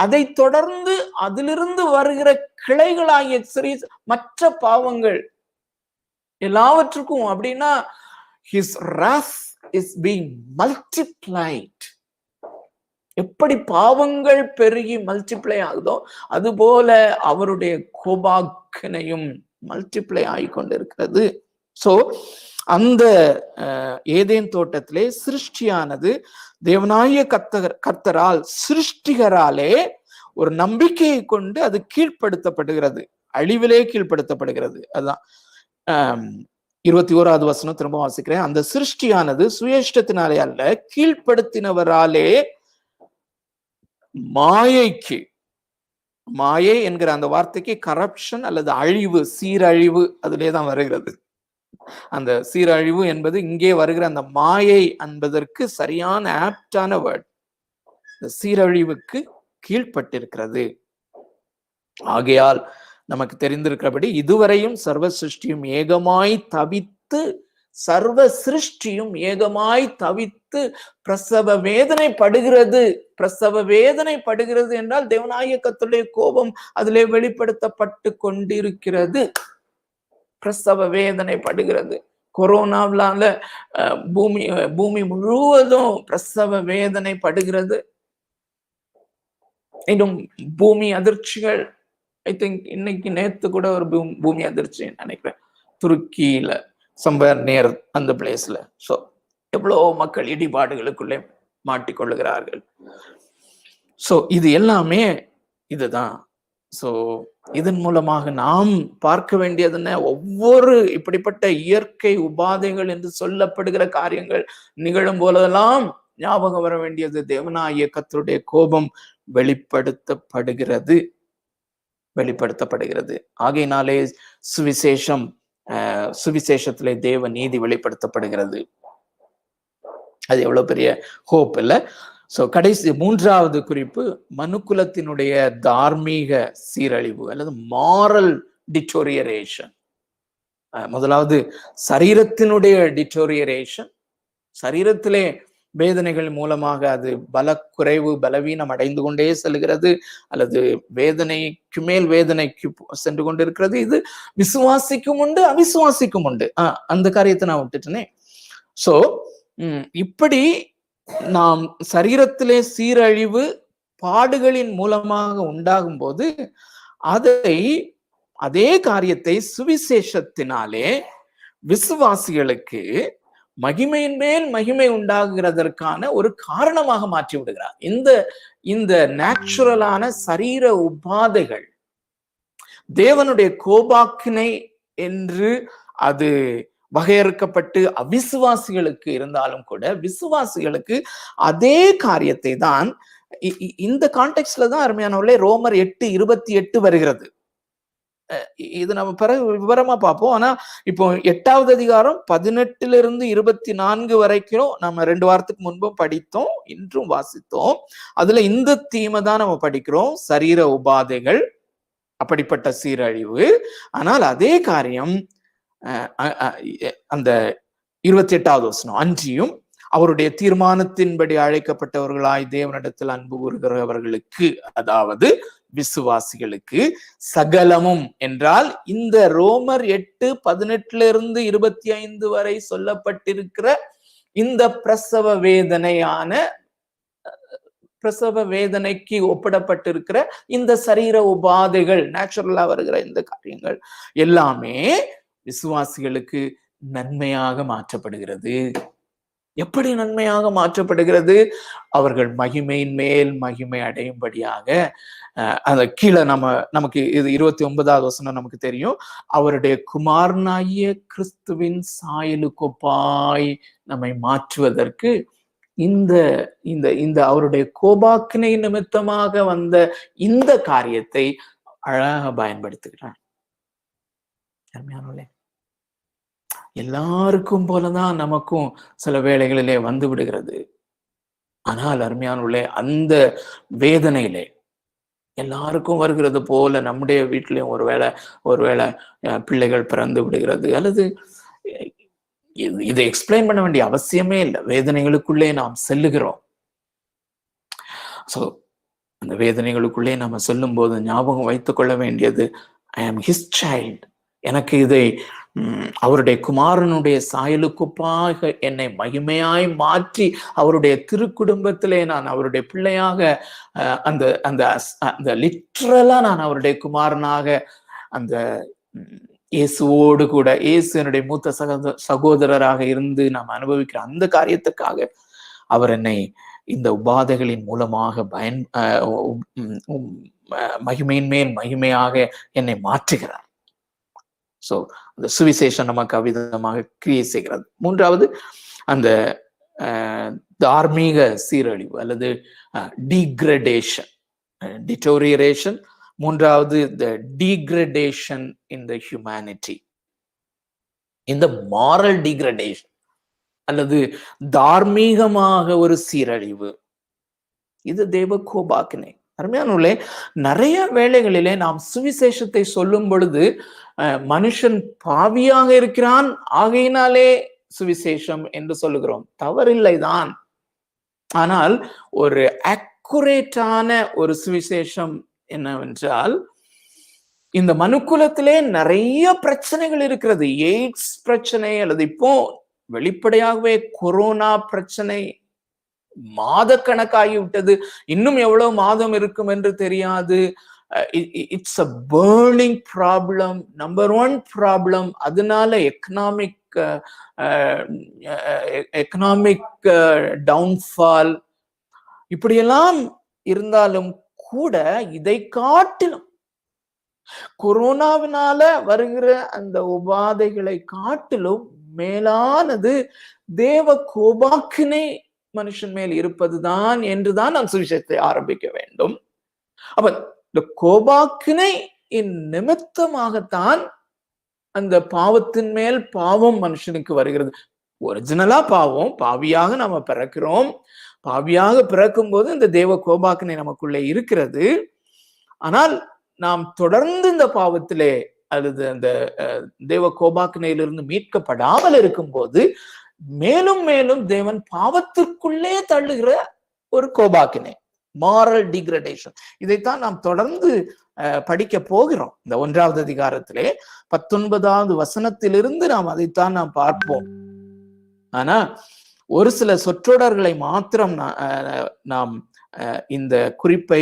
அதை தொடர்ந்து அதிலிருந்து வருகிற கிளைகளாகிய சிறிய மற்ற பாவங்கள் எல்லாவற்றுக்கும் அப்படின்னா his wrath is being multiplied. எப்படி பாவங்கள் பெருகி மல்டிப்ளை ஆகுதோ அதுபோல அவருடைய கோபாக்கினையும் மல்டிப்ளை ஆகிக்கொண்டிருக்கிறது. சோ அந்த ஏதேன் தோட்டத்திலே சிருஷ்டியானது தேவனாகிய கர்த்தரால் சிருஷ்டிகராலே ஒரு நம்பிக்கையை கொண்டு அது கீழ்ப்படுத்தப்படுகிறது, அழிவிலே கீழ்ப்படுத்தப்படுகிறது. அதுதான் 21வது வசனம் திரும்ப வாசிக்கிறேன். அந்த சிருஷ்டியானது சுயேஷ்டத்தினாலே அல்ல, கீழ்ப்படுத்தினவராலே மாயைக்கு, மாயை என்கிற அந்த வார்த்தைக்கு கரப்ஷன் அல்லது அழிவு, சீரழிவு அதிலேதான் வருகிறது. அந்த சீரழிவு என்பது இங்கே வருகிற அந்த மாயை என்பதற்கு சரியான ஆப்டான வேர்ட். இந்த சீரழிவுக்கு கீழ்பட்டிருக்கிறது. ஆகையால் நமக்கு தெரிந்திருக்கிறபடி இதுவரையும் சர்வ சிருஷ்டியும் ஏகமாய் தவித்து, சர்வ சிருஷ்டியும் ஏகமாய் தவித்து பிரசவ வேதனை படுகிறது. பிரசவ வேதனை படுகிறது என்றால் தேவனாகிய கர்த்தருடைய கோபம் அதிலே வெளிப்படுத்தப்பட்டு கொண்டிருக்கிறது. பிரசவ வேதனை படுகிறது. கொரோனாவினால பூமி முழுவதும் பிரசவ வேதனை படுகிறது. இன்னும் பூமி அதிர்ச்சிகள், ஐ திங்க் இன்னைக்கு நேத்து கூட ஒரு பூமி அதிர்ச்சி நினைக்கிறேன், துருக்கியில சம்பர் நேர் அந்த பிளேஸ்ல. சோ எவ்வளவு மக்கள் இடிபாடுகளுக்குள்ளே மாட்டிக்கொள்ளுகிறார்கள். சோ இது எல்லாமே இதுதான். சோ இதன் மூலமாக நாம் பார்க்க வேண்டியது என்ன? ஒவ்வொரு இப்படிப்பட்ட இயற்கை உபாதைகள் என்று சொல்லப்படுகிற காரியங்கள் நிகழும் போதெல்லாம் ஞாபகம் வர வேண்டியது தேவனாகிய கர்த்தருடைய கோபம் வெளிப்படுத்தப்படுகிறது. ஆகையினாலே சுவிசேஷத்திலே தேவ நீதி வெளிப்படுத்தப்படுகிறது. அது எவ்வளவு பெரிய ஹோப் இல்ல? சோ கடைசி 3வது குறிப்பு மனுக்குலத்தினுடைய தார்மீக சீரழிவு அல்லது மாரல் டிட்டோரியரேஷன். முதலாவது சரீரத்தினுடைய டிட்டோரியரேஷன், சரீரத்திலே வேதனைகள் மூலமாக அது பலக்குறைவு, பலவீனம் அடைந்து கொண்டே செல்கிறது, அல்லது வேதனைக்கு மேல் வேதனைக்கு சென்று கொண்டிருக்கிறது. இது விசுவாசிக்கும் உண்டு, அவிசுவாசிக்கும் உண்டு. அந்த காரியத்தை நான் விட்டுட்டேனே. சோ இப்படி நாம் சரீரத்திலே சீரழிவு பாடுகளின் மூலமாக உண்டாகும் போது அதே காரியத்தை சுவிசேஷத்தினாலே விசுவாசிகளுக்கு மகிமையின் மேல் மகிமை உண்டாகிறதற்கான ஒரு காரணமாக மாற்றி விடுகிறார். இந்த நேச்சுரலான சரீர உபாதைகள் தேவனுடைய கோபாக்கினை என்று அது வகையறுக்கப்பட்டு அவிசுவாசிகளுக்கு இருந்தாலும் கூட, விசுவாசிகளுக்கு அதே காரியத்தை தான் இந்த கான்டெக்ட்ல தான் அருமையானவர்களே ரோமர் 8:28 வருகிறது. இது நம்ம பிறகு விவரமா பார்ப்போம். ஆனா இப்போ 8வது அதிகாரம் 18 24 வரைக்கும் நம்ம 2 வாரத்துக்கு முன்பும் படித்தோம், இன்றும் வாசித்தோம். அதுல இந்த தீமை தான் நம்ம படிக்கிறோம், சரீர உபாதைகள், அப்படிப்பட்ட சீரழிவு. ஆனால் அதே காரியம் அந்த 28வது வசனம், அன்றியும் அவருடைய தீர்மானத்தின்படி அழைக்கப்பட்டவர்களாய் தேவனிடத்தில் அன்பு கூறுகிறவர்களுக்கு, அதாவது விசுவாசிகளுக்கு, சகலமும் என்றால் இந்த ரோமர் 8:18 வரை சொல்லப்பட்டிருக்கிற இந்த பிரசவ வேதனைக்கு ஒப்பிடப்பட்டிருக்கிற இந்த சரீர உபாதைகள், நேச்சுரலா வருகிற இந்த காரியங்கள் எல்லாமே விசுவாசிகளுக்கு நன்மையாக மாற்றப்படுகிறது. எப்படி நன்மையாக மாற்றப்படுகிறது? அவர்கள் மகிமையின் மேல் மகிமை அடையும்படியாக. அந்த கீழே நமக்கு இது 29வது வசனம் நமக்கு தெரியும். அவருடைய குமாரனாகிய கிறிஸ்துவின் சாயலுக்கொப்பாய் நம்மை மாற்றுவதற்கு இந்த இந்த இந்த அவருடைய கோபாக்கினை நிமித்தமாக வந்த இந்த காரியத்தை அழகாக பயன்படுத்துகிறார். எல்லாருக்கும் போலதான் நமக்கும் சில வேளைகளிலே வந்து விடுகிறது. ஆனால் அருமையானவர்களே, அந்த வேதனையிலே எல்லாருக்கும் வருகிறது போல நம்முடைய வீட்டிலையும் ஒருவேளை பிள்ளைகள் பிறந்து விடுகிறது, அல்லது இதை எக்ஸ்பிளைன் பண்ண வேண்டிய அவசியமே இல்லை. வேதனைகளுக்குள்ளே நாம் செல்லுகிறோம். சோ அந்த வேதனைகளுக்குள்ளே நாம சொல்லும் போது ஞாபகம் வைத்துக் கொள்ள வேண்டியது, ஐ ஆம் ஹிஸ் சைல்ட். எனக்கு இதை அவருடைய குமாரனுடைய சாயலுக்குப்பாக என்னை மகிமையாய் மாற்றி அவருடைய திருக்குடும்பத்திலே நான் அவருடைய பிள்ளையாக, அந்த அந்த அந்த லிட்ரலா நான் அவருடைய குமாரனாக, அந்த இயேசுவோடு கூட, இயேசு என்னுடைய மூத்த சகோதரராக இருந்து நாம் அனுபவிக்கிற அந்த காரியத்துக்காக அவர் என்னை இந்த உபாதைகளின் மூலமாக மகிமையின் மேல் மகிமையாக என்னை மாற்றுகிறார். சோ அந்த சுவிசேஷம் நமக்கு அவ்விதமாக கிரியை செய்கிறது. மூன்றாவது, அந்த தார்மீக சீரழிவு அல்லது டீக்ரடேஷன், டிட்டோரியரேஷன். மூன்றாவது, த டீக்ரடேஷன் இன் த ஹியூமனிட்டி, இந்த மாரல் டீக்ரடேஷன் அல்லது தார்மீகமாக ஒரு சீரழிவு. இது தேவ கோபாக்கினை. அருமையானவர்களே, நிறைய வேளைகளிலே நாம் சுவிசேஷத்தை சொல்லும் பொழுது மனுஷன் பாவியாக இருக்கிறான், ஆகையினாலே சுவிசேஷம் என்று சொல்லுகிறோம். தவறில்லைதான். ஆனால் ஒரு அக்குரேட்டான ஒரு சுவிசேஷம் என்னவென்றால், இந்த மனுக்குலத்திலே நிறைய பிரச்சனைகள் இருக்கிறது. எய்ட்ஸ் பிரச்சனை, அல்லது இப்போ வெளிப்படையாகவே கொரோனா பிரச்சனை மாதக்கணக்காகிவிட்டது. இன்னும் எவ்வளவு மாதம் இருக்கும் என்று தெரியாது. It's a burning problem, number 1 problem. அதனால எக்கனாமிக் டவுன்ஃபால் இப்படியெல்லாம் இருந்தாலும் கூட, இதை காட்டிலும், கொரோனாவினால வருகிற அந்த உபாதைகளை காட்டிலும் மேலானது தேவ கோபாக்கினை மனுஷன் மேல் இருப்பதுதான் என்றுதான் நாம் சுவிசேஷத்தை ஆரம்பிக்க வேண்டும். அப்ப இந்த கோபாக்கினை நிமித்தமாகத்தான் அந்த பாவத்தின் மேல் பாவம் மனுஷனுக்கு வருகிறது. ஒரிஜினலா பாவம், பாவியாக நாம பிறக்கிறோம். பாவியாக பிறக்கும் போது இந்த தேவ கோபாக்கினை நமக்குள்ளே இருக்கிறது. ஆனால் நாம் தொடர்ந்து இந்த பாவத்திலே அல்லது அந்த தேவ கோபாக்கினையிலிருந்து மீட்கப்படாமல் இருக்கும் போது மேலும் மேலும் தேவன் பாவத்திற்குள்ளே தள்ளுகிற ஒரு கோபாக்கினை, மாரல் டிகிரடேஷன். இதைத்தான் நாம் தொடர்ந்து படிக்க போகிறோம். இந்த 1வது அதிகாரத்திலே 19வது வசனத்திலிருந்து நாம் அதைத்தான் நாம் பார்ப்போம். ஆனா ஒரு சில சொற்றொடர்களை மாத்திரம் நாம் இந்த குறிப்பை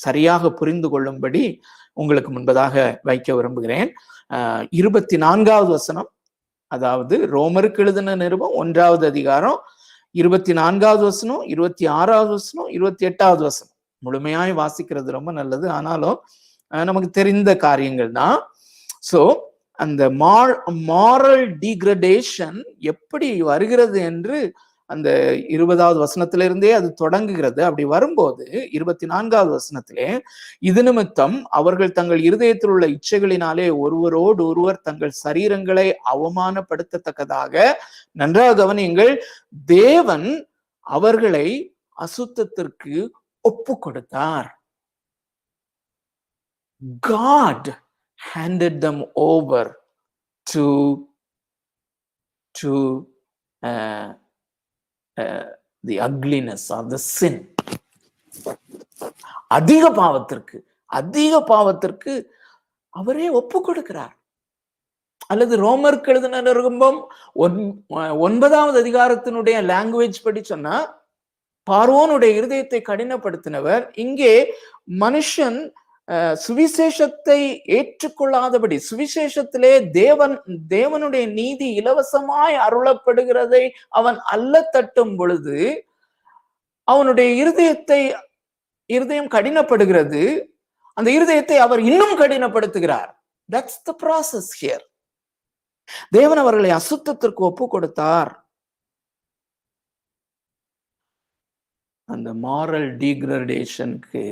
சரியாக புரிந்து கொள்ளும்படி உங்களுக்கு முன்பதாக வைக்க விரும்புகிறேன். 24வது வசனம், அதாவது ரோமருக்கு எழுதின நிருபம் 1வது அதிகாரம் 24வது வசனம், 26வது வசனம், 28வது வசனம் முழுமையாய் வாசிக்கிறது ரொம்ப நல்லது. ஆனாலும் நமக்கு தெரிந்த காரியங்கள் தான். சோ அந்த மாரல் டீக்ரடேஷன் எப்படி வருகிறது என்று அந்த 20வது வசனத்திலிருந்தே அது தொடங்குகிறது. அப்படி வரும்போது 24வது வசனத்திலே, இது நிமித்தம் அவர்கள் தங்கள் இருதயத்தில் உள்ள இச்சைகளினாலே ஒருவரோடு ஒருவர் தங்கள் சரீரங்களை அவமானப்படுத்தத்தக்கதாக, நன்றாக கவனியுங்கள், தேவன் அவர்களை அசுத்தத்திற்கு ஒப்பு கொடுத்தார். God handed them over to the ugliness of the sin. அதிக பாவத்திற்கு அவரே ஒப்பு கொடுக்கிறார். அல்லது ரோமருக்கு எழுதின நிருபம் 9வது அதிகாரத்தினுடைய லாங்குவேஜ் படி சொன்னா, பார்வோனுடைய இருதயத்தை கடினப்படுத்தினவர். இங்கே மனுஷன் சுவிசேஷத்தை ஏற்றுக்கொள்ளாதபடி, சுவிசேஷத்திலே தேவனுடைய நீதி இலவசமாய் அருளப்படுகிறதை அவன் அல்ல தட்டும் பொழுது அவனுடைய இருதயம் கடினப்படுகிறது. அந்த இருதயத்தை அவர் இன்னும் கடினப்படுத்துகிறார். That's the process here. தேவன் அவர்களை அசுத்தத்திற்கு ஒப்பு கொடுத்தார். அந்த moral degradation-க்கு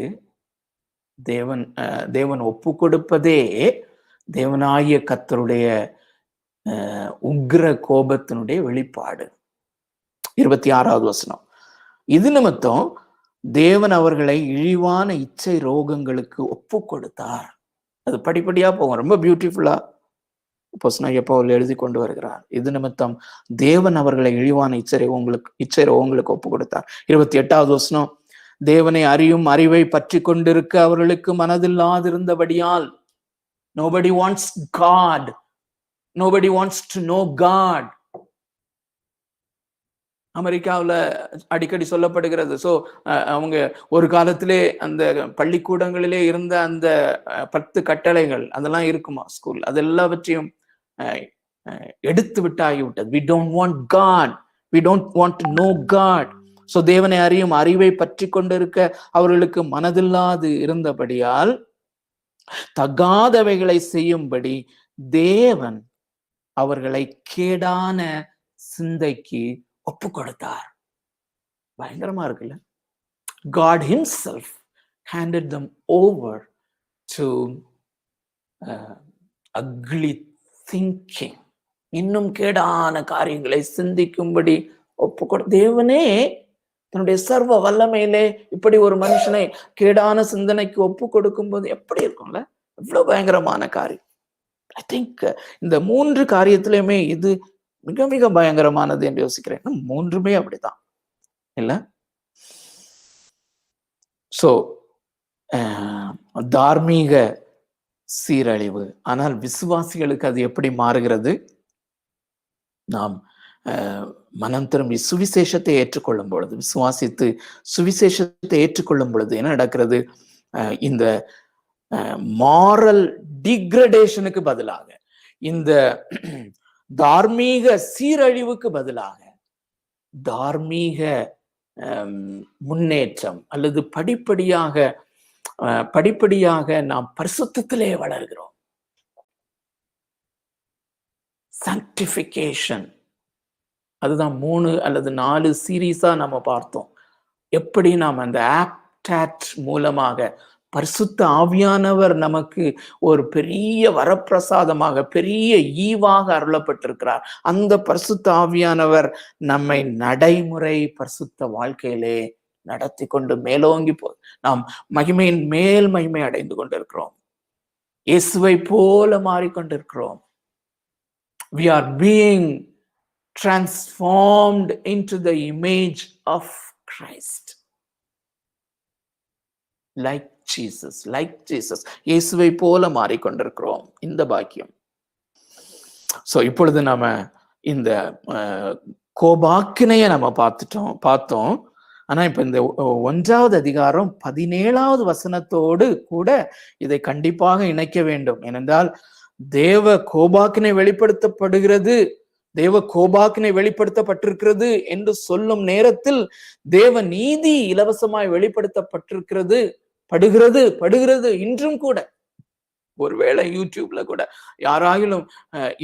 தேவன் ஒப்பு கொடுப்பதே தேவனாகிய கர்த்தருடைய உக்ர கோபத்தினுடைய வெளிப்பாடு. 26வது வசனம், இது நிமித்தம் தேவன் அவர்களை இழிவான இச்சை ரோகங்களுக்கு ஒப்பு கொடுத்தார். அது படிப்படியா போகும். ரொம்ப பியூட்டிஃபுல்லா அப்போஸ்தலனாகிய பவுல் எழுதி கொண்டு வருகிறார். இது நிமித்தம் தேவன் அவர்களை இழிவான இச்சை ரோகங்களுக்கு ஒப்பு கொடுத்தார். 28வது வசனம், தேவனை அறியும் அறிவை பற்றி கொண்டிருக்க அவர்களுக்கு மனதில்லாதிருந்தபடியால், nobody wants God, nobody wants to know God. அமெரிக்காவில் அடிக்கடி சொல்லப்படுகிறது. ஸோ அவங்க ஒரு காலத்திலே அந்த பள்ளிக்கூடங்களிலே இருந்த அந்த 10 கட்டளைகள் அதெல்லாம் இருக்குமா ஸ்கூல், அது எல்லாவற்றையும் எடுத்து விட்டாகிவிட்டது. we don't want God, we don't want to know God. So தேவனை அறியும் அறிவை பற்றி கொண்டிருக்க அவர்களுக்கு மனதில்லாது இருந்தபடியால் தகாதவைகளை செய்யும்படி தேவன் அவர்களை கேடான சிந்தைக்கு ஒப்பு கொடுத்தார். பயங்கரமா இருக்குல்ல? God himself handed them over to ugly thinking. இன்னும் கேடான காரியங்களை சிந்திக்கும்படி ஒப்பு கொடு. தேவனே தன்னுடைய சர்வ வல்லமையிலே இப்படி ஒரு மனுஷனை கேடான சிந்தனைக்கு ஒப்பு கொடுக்கும் போது எப்படி இருக்கும்ல? எவ்வளவு பயங்கரமான காரியம். ஐ திங்க் இந்த 3 காரியத்திலுமே இது மிக மிக பயங்கரமானது என்று யோசிக்கிறேன். 3மே அப்படித்தான் இல்ல? சோ தார்மீக சீரழிவு. ஆனால் விசுவாசிகளுக்கு அது எப்படி மாறுகிறது? நாம் மனம் திரும்பி சுவிசேஷத்தை ஏற்றுக்கொள்ளும் பொழுது, விசுவாசித்து சுவிசேஷத்தை ஏற்றுக்கொள்ளும் பொழுது என்ன நடக்கிறது? இந்த மாரல் டிகிரடேஷனுக்கு பதிலாக, இந்த தார்மீக சீரழிவுக்கு பதிலாக தார்மீக முன்னேற்றம் அல்லது படிப்படியாக நாம் பரிசுத்தத்திலே வளர்கிறோம். sanctification, அதுதான் 3 அல்லது 4 சீரீஸா நம்ம பார்த்தோம். எப்படி நாம் அந்த ஆப்டாட் மூலமாக பரிசுத்த ஆவியானவர் நமக்கு ஒரு பெரிய வரப்பிரசாதமாக, பெரிய ஈவாக அருளப்பட்டிருக்கிறார். அந்த பரிசுத்த ஆவியானவர் நம்மை நடைமுறை பரிசுத்த வாழ்க்கையிலே நடத்தி கொண்டு மேலோங்கி நாம் மகிமையின் மேல் மகிமை அடைந்து கொண்டிருக்கிறோம். இயேசுவை போல மாறிக்கொண்டிருக்கிறோம். We are being transformed into the image of Christ. Like Jesus. இயேசுவை போல மாறிக்கொண்டிருக்கிறோம். இந்த பாக்கியம். சோ இப்பொழுது நாம இந்த கோபாக்கினைய நம்ம பார்த்தோம். ஆனா இப்ப இந்த 1வது அதிகாரம் 17வது வசனத்தோடு கூட இதை கண்டிப்பாக இணைக்க வேண்டும். ஏனென்றால் தேவ கோபாக்கினை வெளிப்படுத்தப்பட்டிருக்கிறது என்று சொல்லும் நேரத்தில் தேவ நீதி இலவசமாய் வெளிப்படுத்தப்பட்டிருக்கிறது, படுகிறது இன்றும் கூட. ஒருவேளை யூடியூப்ல கூட யாராயிலும்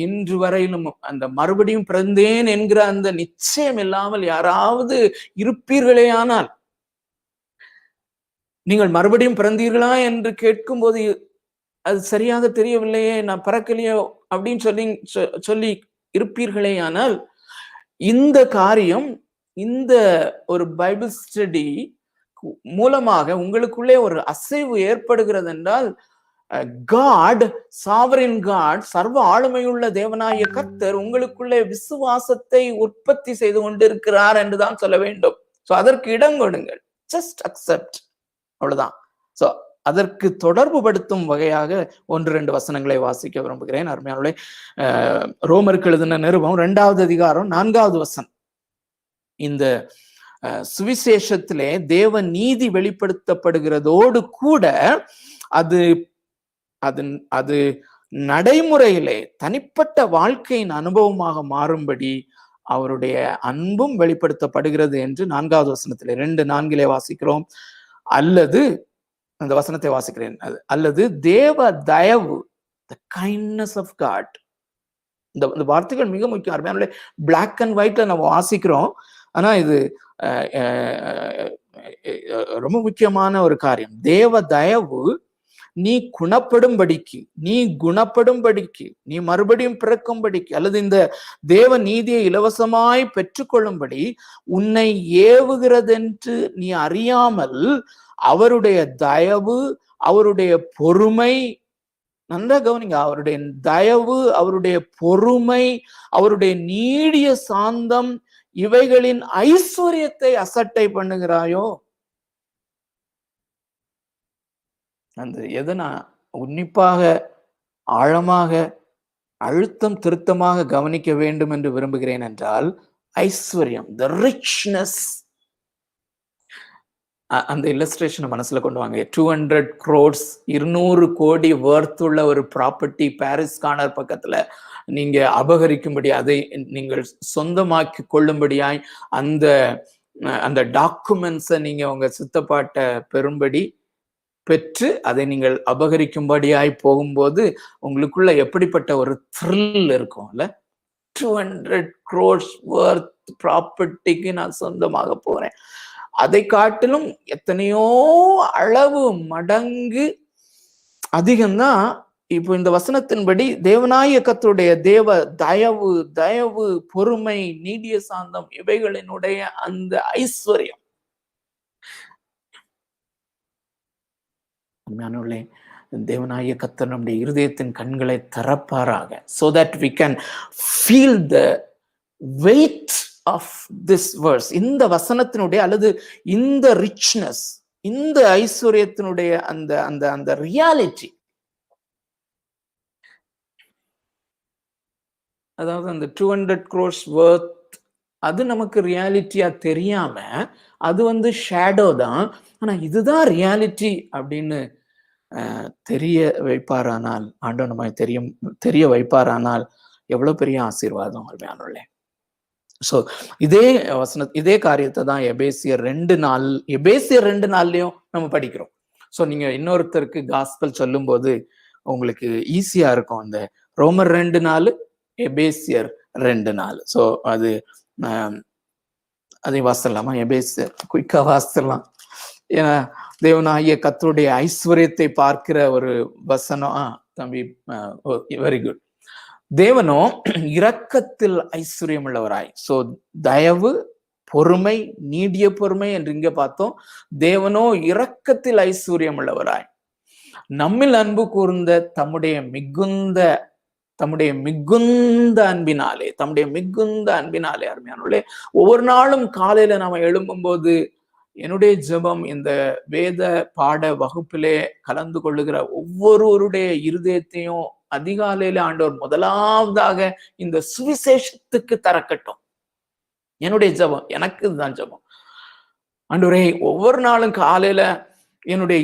இன்று வரையிலும் அந்த மறுபடியும் பிறந்தேன் என்கிற அந்த நிச்சயம் இல்லாமல் யாராவது இருப்பீர்களே, ஆனால் நீங்கள் மறுபடியும் பிறந்தீர்களா என்று கேட்கும் போது அது சரியாக தெரியவில்லையே, நான் பிறக்கலையோ அப்படின்னு சொல்லி இருப்பீர்களே, ஆனால் இந்த காரியம், இந்த ஒரு பைபிள் ஸ்டடி மூலமாக உங்களுக்குள்ளே ஒரு அசைவு ஏற்படுகிறது என்றால், காட், சாவரின் காட், சர்வ ஆளுமையுள்ள தேவனாகிய கர்த்தர் உங்களுக்குள்ளே விசுவாசத்தை உற்பத்தி செய்து கொண்டிருக்கிறார் என்றுதான் சொல்ல வேண்டும். சோ அதற்கு இடம் கொடுங்கள். ஜஸ்ட் அக்செப்ட், அவ்வளவுதான். சோ அதற்கு தொடர்பு படுத்தும் வகையாக 1-2 வசனங்களை வாசிக்க விரும்புகிறேன். அருமையானவர்களே, ரோமருக்கு எழுதின நிருபம் 2வது அதிகாரம் 4வது வசனம். இந்த சுவிசேஷத்திலே தேவ நீதி வெளிப்படுத்தப்படுகிறதோடு கூட அது அது நடைமுறையிலே தனிப்பட்ட வாழ்க்கையின் அனுபவமாக மாறும்படி அவருடைய அன்பும் வெளிப்படுத்தப்படுகிறது என்று 4வது வசனத்திலே 2:4 வாசிக்கிறோம். அல்லது அந்த வசனத்தை வாசிக்கிறேன். அல்லது தேவ தயவு, the kindness of God. இந்த வார்த்தைகள் மிக முக்கியம். அருமையானவர்களே, பிளாக் அண்ட் ஒயிட்ல நம்ம வாசிக்கிறோம், ஆனா இது ரொம்ப முக்கியமான ஒரு காரியம். தேவ தயவு நீ குணப்படும்படிக்கு, நீ மறுபடியும் பிறக்கும்படிக்கு, அல்லது இந்த தேவ நீதியை இலவசமாய் பெற்றுக்கொள்ளும்படி உன்னை ஏவுகிறதென்று நீ அறியாமல் அவருடைய தயவு, அவருடைய பொறுமை, நன்றா கவனிங்க, அவருடைய தயவு, அவருடைய பொறுமை, அவருடைய நீடிய சாந்தம், இவைகளின் ஐஸ்வர்யத்தை அசட்டை பண்ணுகிறாயோ. அந்த எதை நான் உன்னிப்பாக, ஆழமாக, அழுத்தம் திருத்தமாக கவனிக்க வேண்டும் என்று விரும்புகிறேன் என்றால், ஐஸ்வர்யம், the richness. அந்த இல்லஸ்ட்ரேஷனை மனசுல கொண்டு வாங்க. 200 crores, 200 கோடி வர்த் உள்ள ஒரு ப்ராப்பர்ட்டி பாரிஸ் கார்னர் பக்கத்துல நீங்க அபகரிக்கும்படி, அதை நீங்கள் சொந்தமாக்கி கொள்ளும்படியாய் அந்த டாக்குமெண்ட்ஸை நீங்க உங்க சித்தப்பாட்ட பெறும்படி பெற்று அதை நீங்கள் அபகரிக்கும்படியாய் போகும்போது உங்களுக்குள்ள எப்படிப்பட்ட ஒரு த்ரில் இருக்கும்ல. 200 crores worth ப்ராப்பர்ட்டிக்கு நான் சொந்தமாக போறேன். அதை காட்டிலும் எத்தனையோ அளவு மடங்கு அதிகம்தான் இப்போ இந்த வசனத்தின்படி தேவனாகிய கர்த்தருடைய தேவ தயவு, பொறுமை, நீடிய சாந்தம், இவைகளினுடைய அந்த ஐஸ்வர்யம். உண்மையானவர்களே, தேவனாகிய கர்த்தர் நம்முடைய இருதயத்தின் கண்களை திறப்பாராக, so that we can feel the weight of this verse. இந்த வசனத்தினுடைய அல்லது இந்த ரிச்னஸ், இந்த ஐஸ்வர்யத்தினுடைய அந்த ரியாலிட்டி, அதாவது அந்த 200 crores worth, அது நமக்கு ரியாலிட்டியா தெரியாம அது ஷேடோ தான். ஆனா இதுதான் ரியாலிட்டி அப்படின்னு தெரிய வைப்பாரானால், ஆண்டவர் நம்ம தெரிய வைப்பாரானால் எவ்வளவு பெரிய ஆசீர்வாதம். அருமையானவர்களே, சோ இதே காரியத்தை தான் எபேசியர் 2:4 நம்ம படிக்கிறோம். சோ நீங்க இன்னொருத்தருக்கு காஸ்பல் சொல்லும் போது உங்களுக்கு ஈஸியா இருக்கும். அந்த ரோமர் 2:4, எபேசியர் 2:4. சோ அதை வாசிடலாமா? எபேசியர் குயிக்கா வாசிடலாம். ஏன்னா தேவனாகிய கர்த்தருடைய ஐஸ்வர்யத்தை பார்க்கிற ஒரு வசனம். தம்பி, வெரி குட். தேவனோ இரக்கத்தில் ஐஸ்வர்யம் உள்ளவராய். சோ தயவு, பொறுமை, நீடிய பொறுமை என்று இங்க பார்த்தோம். தேவனோ இரக்கத்தில் ஐஸ்வர்யம் உள்ளவராய் நம்மில் அன்பு கூர்ந்த தம்முடைய மிகுந்த அன்பினாலே, அருமையானவர்களே, ஒவ்வொரு நாளும் காலையில நாம எழும்பும் போது என்னுடைய ஜெபம், இந்த வேத பாட வகுப்பிலே கலந்து கொள்ளுகிற ஒவ்வொருவருடைய இருதயத்தையும் அதிகாலையில ஆண்டவர் முதலாவதாக இந்த சுவிசேஷத்துக்கு தரக்கட்டும். என்னுடைய ஜெபம், எனக்கு இதுதான் ஜெபம். ஆண்டவரே, ஒவ்வொரு நாளும் காலையில என்னுடைய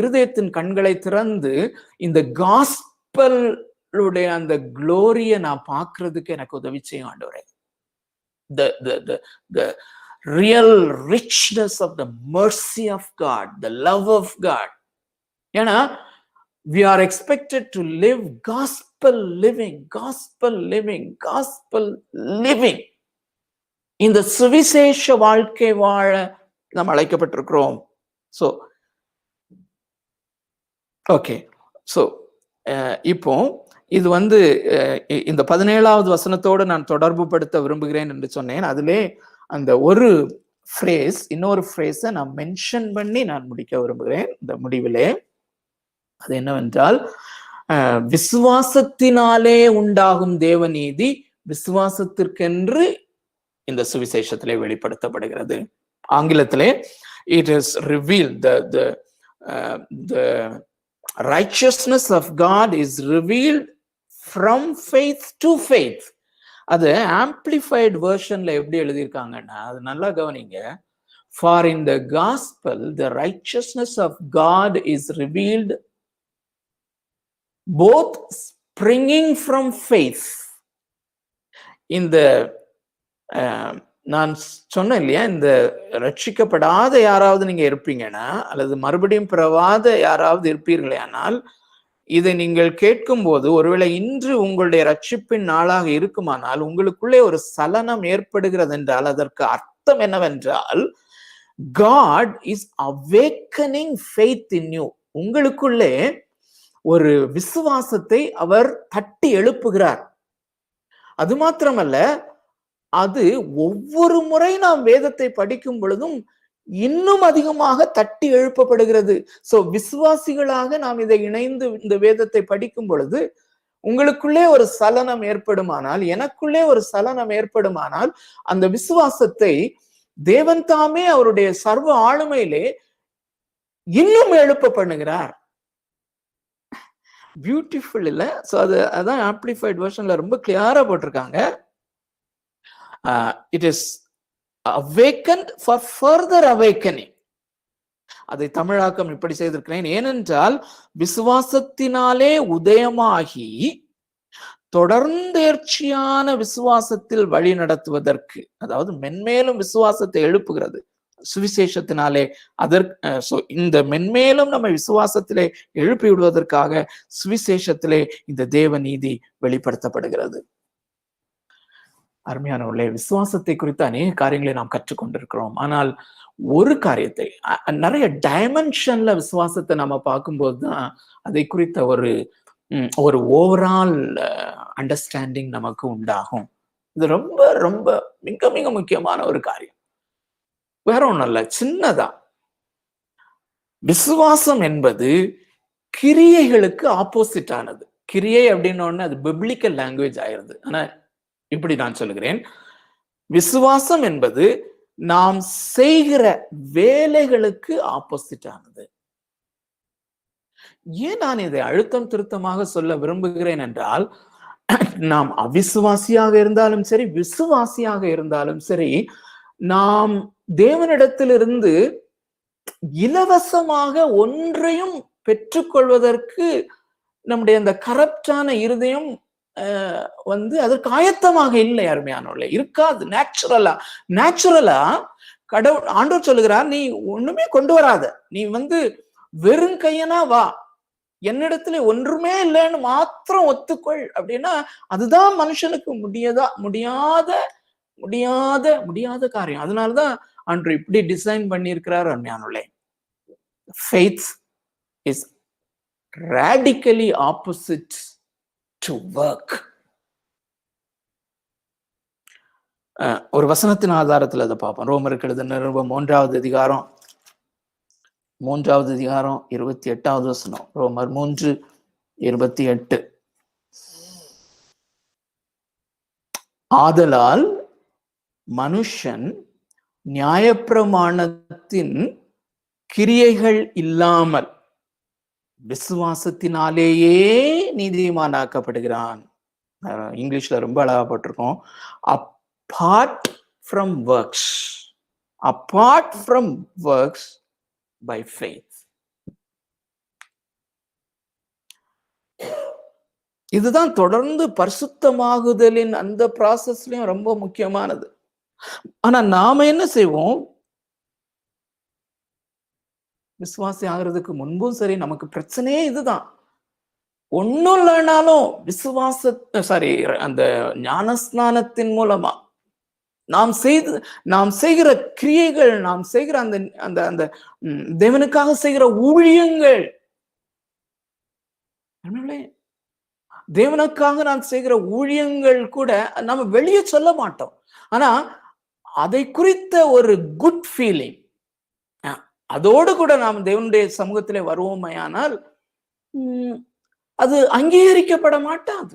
இருதயத்தின் கண்களை திறந்து இந்த காஸ்பலுடைய அந்த குளோரியை நான் பார்க்கிறதுக்கு எனக்கு உதவி செய்யும் ஆண்டவரே. the real richness of the mercy of God, the love of God. ஏன்னா we are expected to live gospel living, gospel living, gospel living. இந்த சுவிசேஷ வாழ்க்கை வாழ நாம் அழைக்கப்பட்டிருக்கிறோம். ஸோ ஓகே, ஸோ இப்போ இது வந்து இந்த 17வது வசனத்தோடு நான் தொடர்பு படுத்த விரும்புகிறேன் என்று சொன்னேன். அதிலே அந்த ஒரு ஃப்ரேஸ், இன்னொரு ஃப்ரேஸை நான் மென்ஷன் பண்ணி நான் முடிக்க விரும்புகிறேன் இந்த முடிவிலே. அது என்னவென்றால், விசுவாசத்தினாலே உண்டாகும் தேவநீதி விசுவாசத்திற்கென்று இந்த சுவிசேஷத்திலே வெளிப்படுத்தப்படுகிறது. ஆங்கிலத்திலே it is revealed, the righteousness of God is revealed from faith to faith. அது ஆம்பிளிஃபைட் வெர்ஷன்ல எப்படி எழுதியிருக்காங்கன்னா, அது நல்லா கவனிங்க. For in the gospel the righteousness of God is revealed both springing from faith. இந்த நான் சொன்னேன் இல்லையா, இந்த ரட்சிக்கப்படாத யாராவது நீங்க இருப்பீங்கன்னா, அல்லது மறுபடியும் பிறவாத யாராவது இருப்பீர்களே ஆனால், இதை நீங்கள் கேட்கும் போது, ஒருவேளை இன்று உங்களுடைய ரட்சிப்பின் நாளாக இருக்குமானால் உங்களுக்குள்ளே ஒரு சலனம் ஏற்படுகிறது என்றால் அதற்கு அர்த்தம் என்னவென்றால், God is awakening faith in you. உங்களுக்குள்ளே ஒரு விசுவாசத்தை அவர் தட்டி எழுப்புகிறார். அது மாத்திரமல்ல, அது ஒவ்வொரு முறை நாம் வேதத்தை படிக்கும் பொழுதும் இன்னும் அதிகமாக தட்டி எழுப்பப்படுகிறது. சோ விசுவாசிகளாக நாம் இதை இணைந்து இந்த வேதத்தை படிக்கும் பொழுது உங்களுக்குள்ளே ஒரு சலனம் ஏற்படுமானால், எனக்குள்ளே ஒரு சலனம் ஏற்படுமானால், அந்த விசுவாசத்தை தேவன் தாமே அவருடைய சர்வ ஆளுமையிலே இன்னும் எழுப்ப பண்ணுகிறார். பியூட்டிஃபுல் இல்ல? சோ அதான் ஆம்பிளிஃபைட் வெர்ஷன்ல ரொம்ப கிளியரா போட்டிருக்காங்க. It is awakened for further awakening. அதை தமிழாக்கம் இப்படி செய்திருக்கிறேன். ஏனென்றால் விசுவாசத்தினாலே உதயமாகி தொடர்ந்தேர்ச்சியான விசுவாசத்தில் வழி நடத்துவதற்கு, அதாவது மென்மேலும் விசுவாசத்தை எழுப்புகிறது சுவிசேஷத்தினாலே. அதற்கு இந்த மென்மேலும் நம்ம விசுவாசத்திலே எழுப்பி விடுவதற்காக சுவிசேஷத்திலே இந்த தேவ நீதி வெளிப்படுத்தப்படுகிறது. அருமையானவர்களே, விசுவாசத்தை குறித்து அநேக காரியங்களை நாம் கற்றுக்கொண்டிருக்கிறோம். ஆனால் ஒரு காரியத்தை, நிறைய டைமென்ஷன்ல விசுவாசத்தை நம்ம பார்க்கும்போது தான் அதை குறித்த ஒரு ஓவரால் அண்டர்ஸ்டாண்டிங் நமக்கு உண்டாகும். இது ரொம்ப ரொம்ப மிக மிக முக்கியமான ஒரு காரியம். வேற ஒண்ணும் இல்ல, சின்னதா. விசுவாசம் என்பது கிரியைகளுக்கு ஆப்போசிட் ஆனது. கிரியை அப்படின்னு அது பிப்ளிக்கல் லாங்குவேஜ் ஆயிருது. ஆனா இப்படி நான் சொல்லுகிறேன், விசுவாசம் என்பது நாம் செய்கிற வேலைகளுக்கு ஆப்போசிட் ஆனது. ஏன் நான் இதை அழுத்தம் திருத்தமாக சொல்ல விரும்புகிறேன் என்றால், நாம் அவிசுவாசியாக இருந்தாலும் சரி, விசுவாசியாக இருந்தாலும் சரி, நாம் தேவனிடத்திலிருந்து இலவசமாக ஒன்றையும் பெற்றுக்கொள்வதற்கு நம்முடைய அந்த கரப்டான இருதயம் அதற்கு ஆயத்தமாக இல்லை. அருமையானவர்களே, இருக்காது. நேச்சுரலா கடவுள் ஆண்டவர் சொல்லுகிறார், நீ ஒண்ணுமே கொண்டு வராத, நீ வெறும் கையனா வா, என்னிடத்துல ஒன்றுமே இல்லைன்னு மாத்திரம் ஒத்துக்கொள் அப்படின்னா, அதுதான் மனுஷனுக்கு முடியாத காரியம். அதனாலதான் ஆண்டவர் இப்படி டிசைன் பண்ணியிருக்கிறார். அருமையானவர்களே, faith is radically opposite to work. ஒரு வசனத்தின் ஆதாரத்தில் அதை பார்ப்போம். ரோமருக்கு எழுதின நிருபம் 3வது அதிகாரம் 28வது வசனம். ரோமர் 3:28. ஆதலால் மனுஷன் நியாயப்பிரமாணத்தின் கிரியைகள் இல்லாமல் விசுவாசத்தினாலேயே நீதிமானாக்கப்படுகிறான். இங்கிலீஷ்ல ரொம்ப அழகா போட்டிருக்கோம், apart from works by faith. இதுதான் தொடர்ந்து பரிசுத்தமாகுதலின் அந்த ப்ராசஸ்லயும் ரொம்ப முக்கியமானது. ஆனா நாம என்ன செய்வோம், விசுவாசி ஆகிறதுக்கு முன்பும் சரி, நமக்கு பிரச்சனையே இதுதான். ஒன்னும் இல்லைனாலும் அந்த ஞானஸ்நானத்தின் மூலமா நாம் செய்கிற கிரியைகள், நாம் செய்கிற அந்த அந்த அந்த தேவனுக்காக செய்கிற ஊழியங்கள், தேவனுக்காக நான் செய்கிற ஊழியங்கள் கூட நம்ம வெளியே சொல்ல மாட்டோம். ஆனா அதை குறித்த ஒரு குட் ஃபீலிங், அதோடு கூட நாம் தேவனுடைய சமூகத்திலே வருவோமையானால் அது அங்கீகரிக்கப்பட மாட்டாது.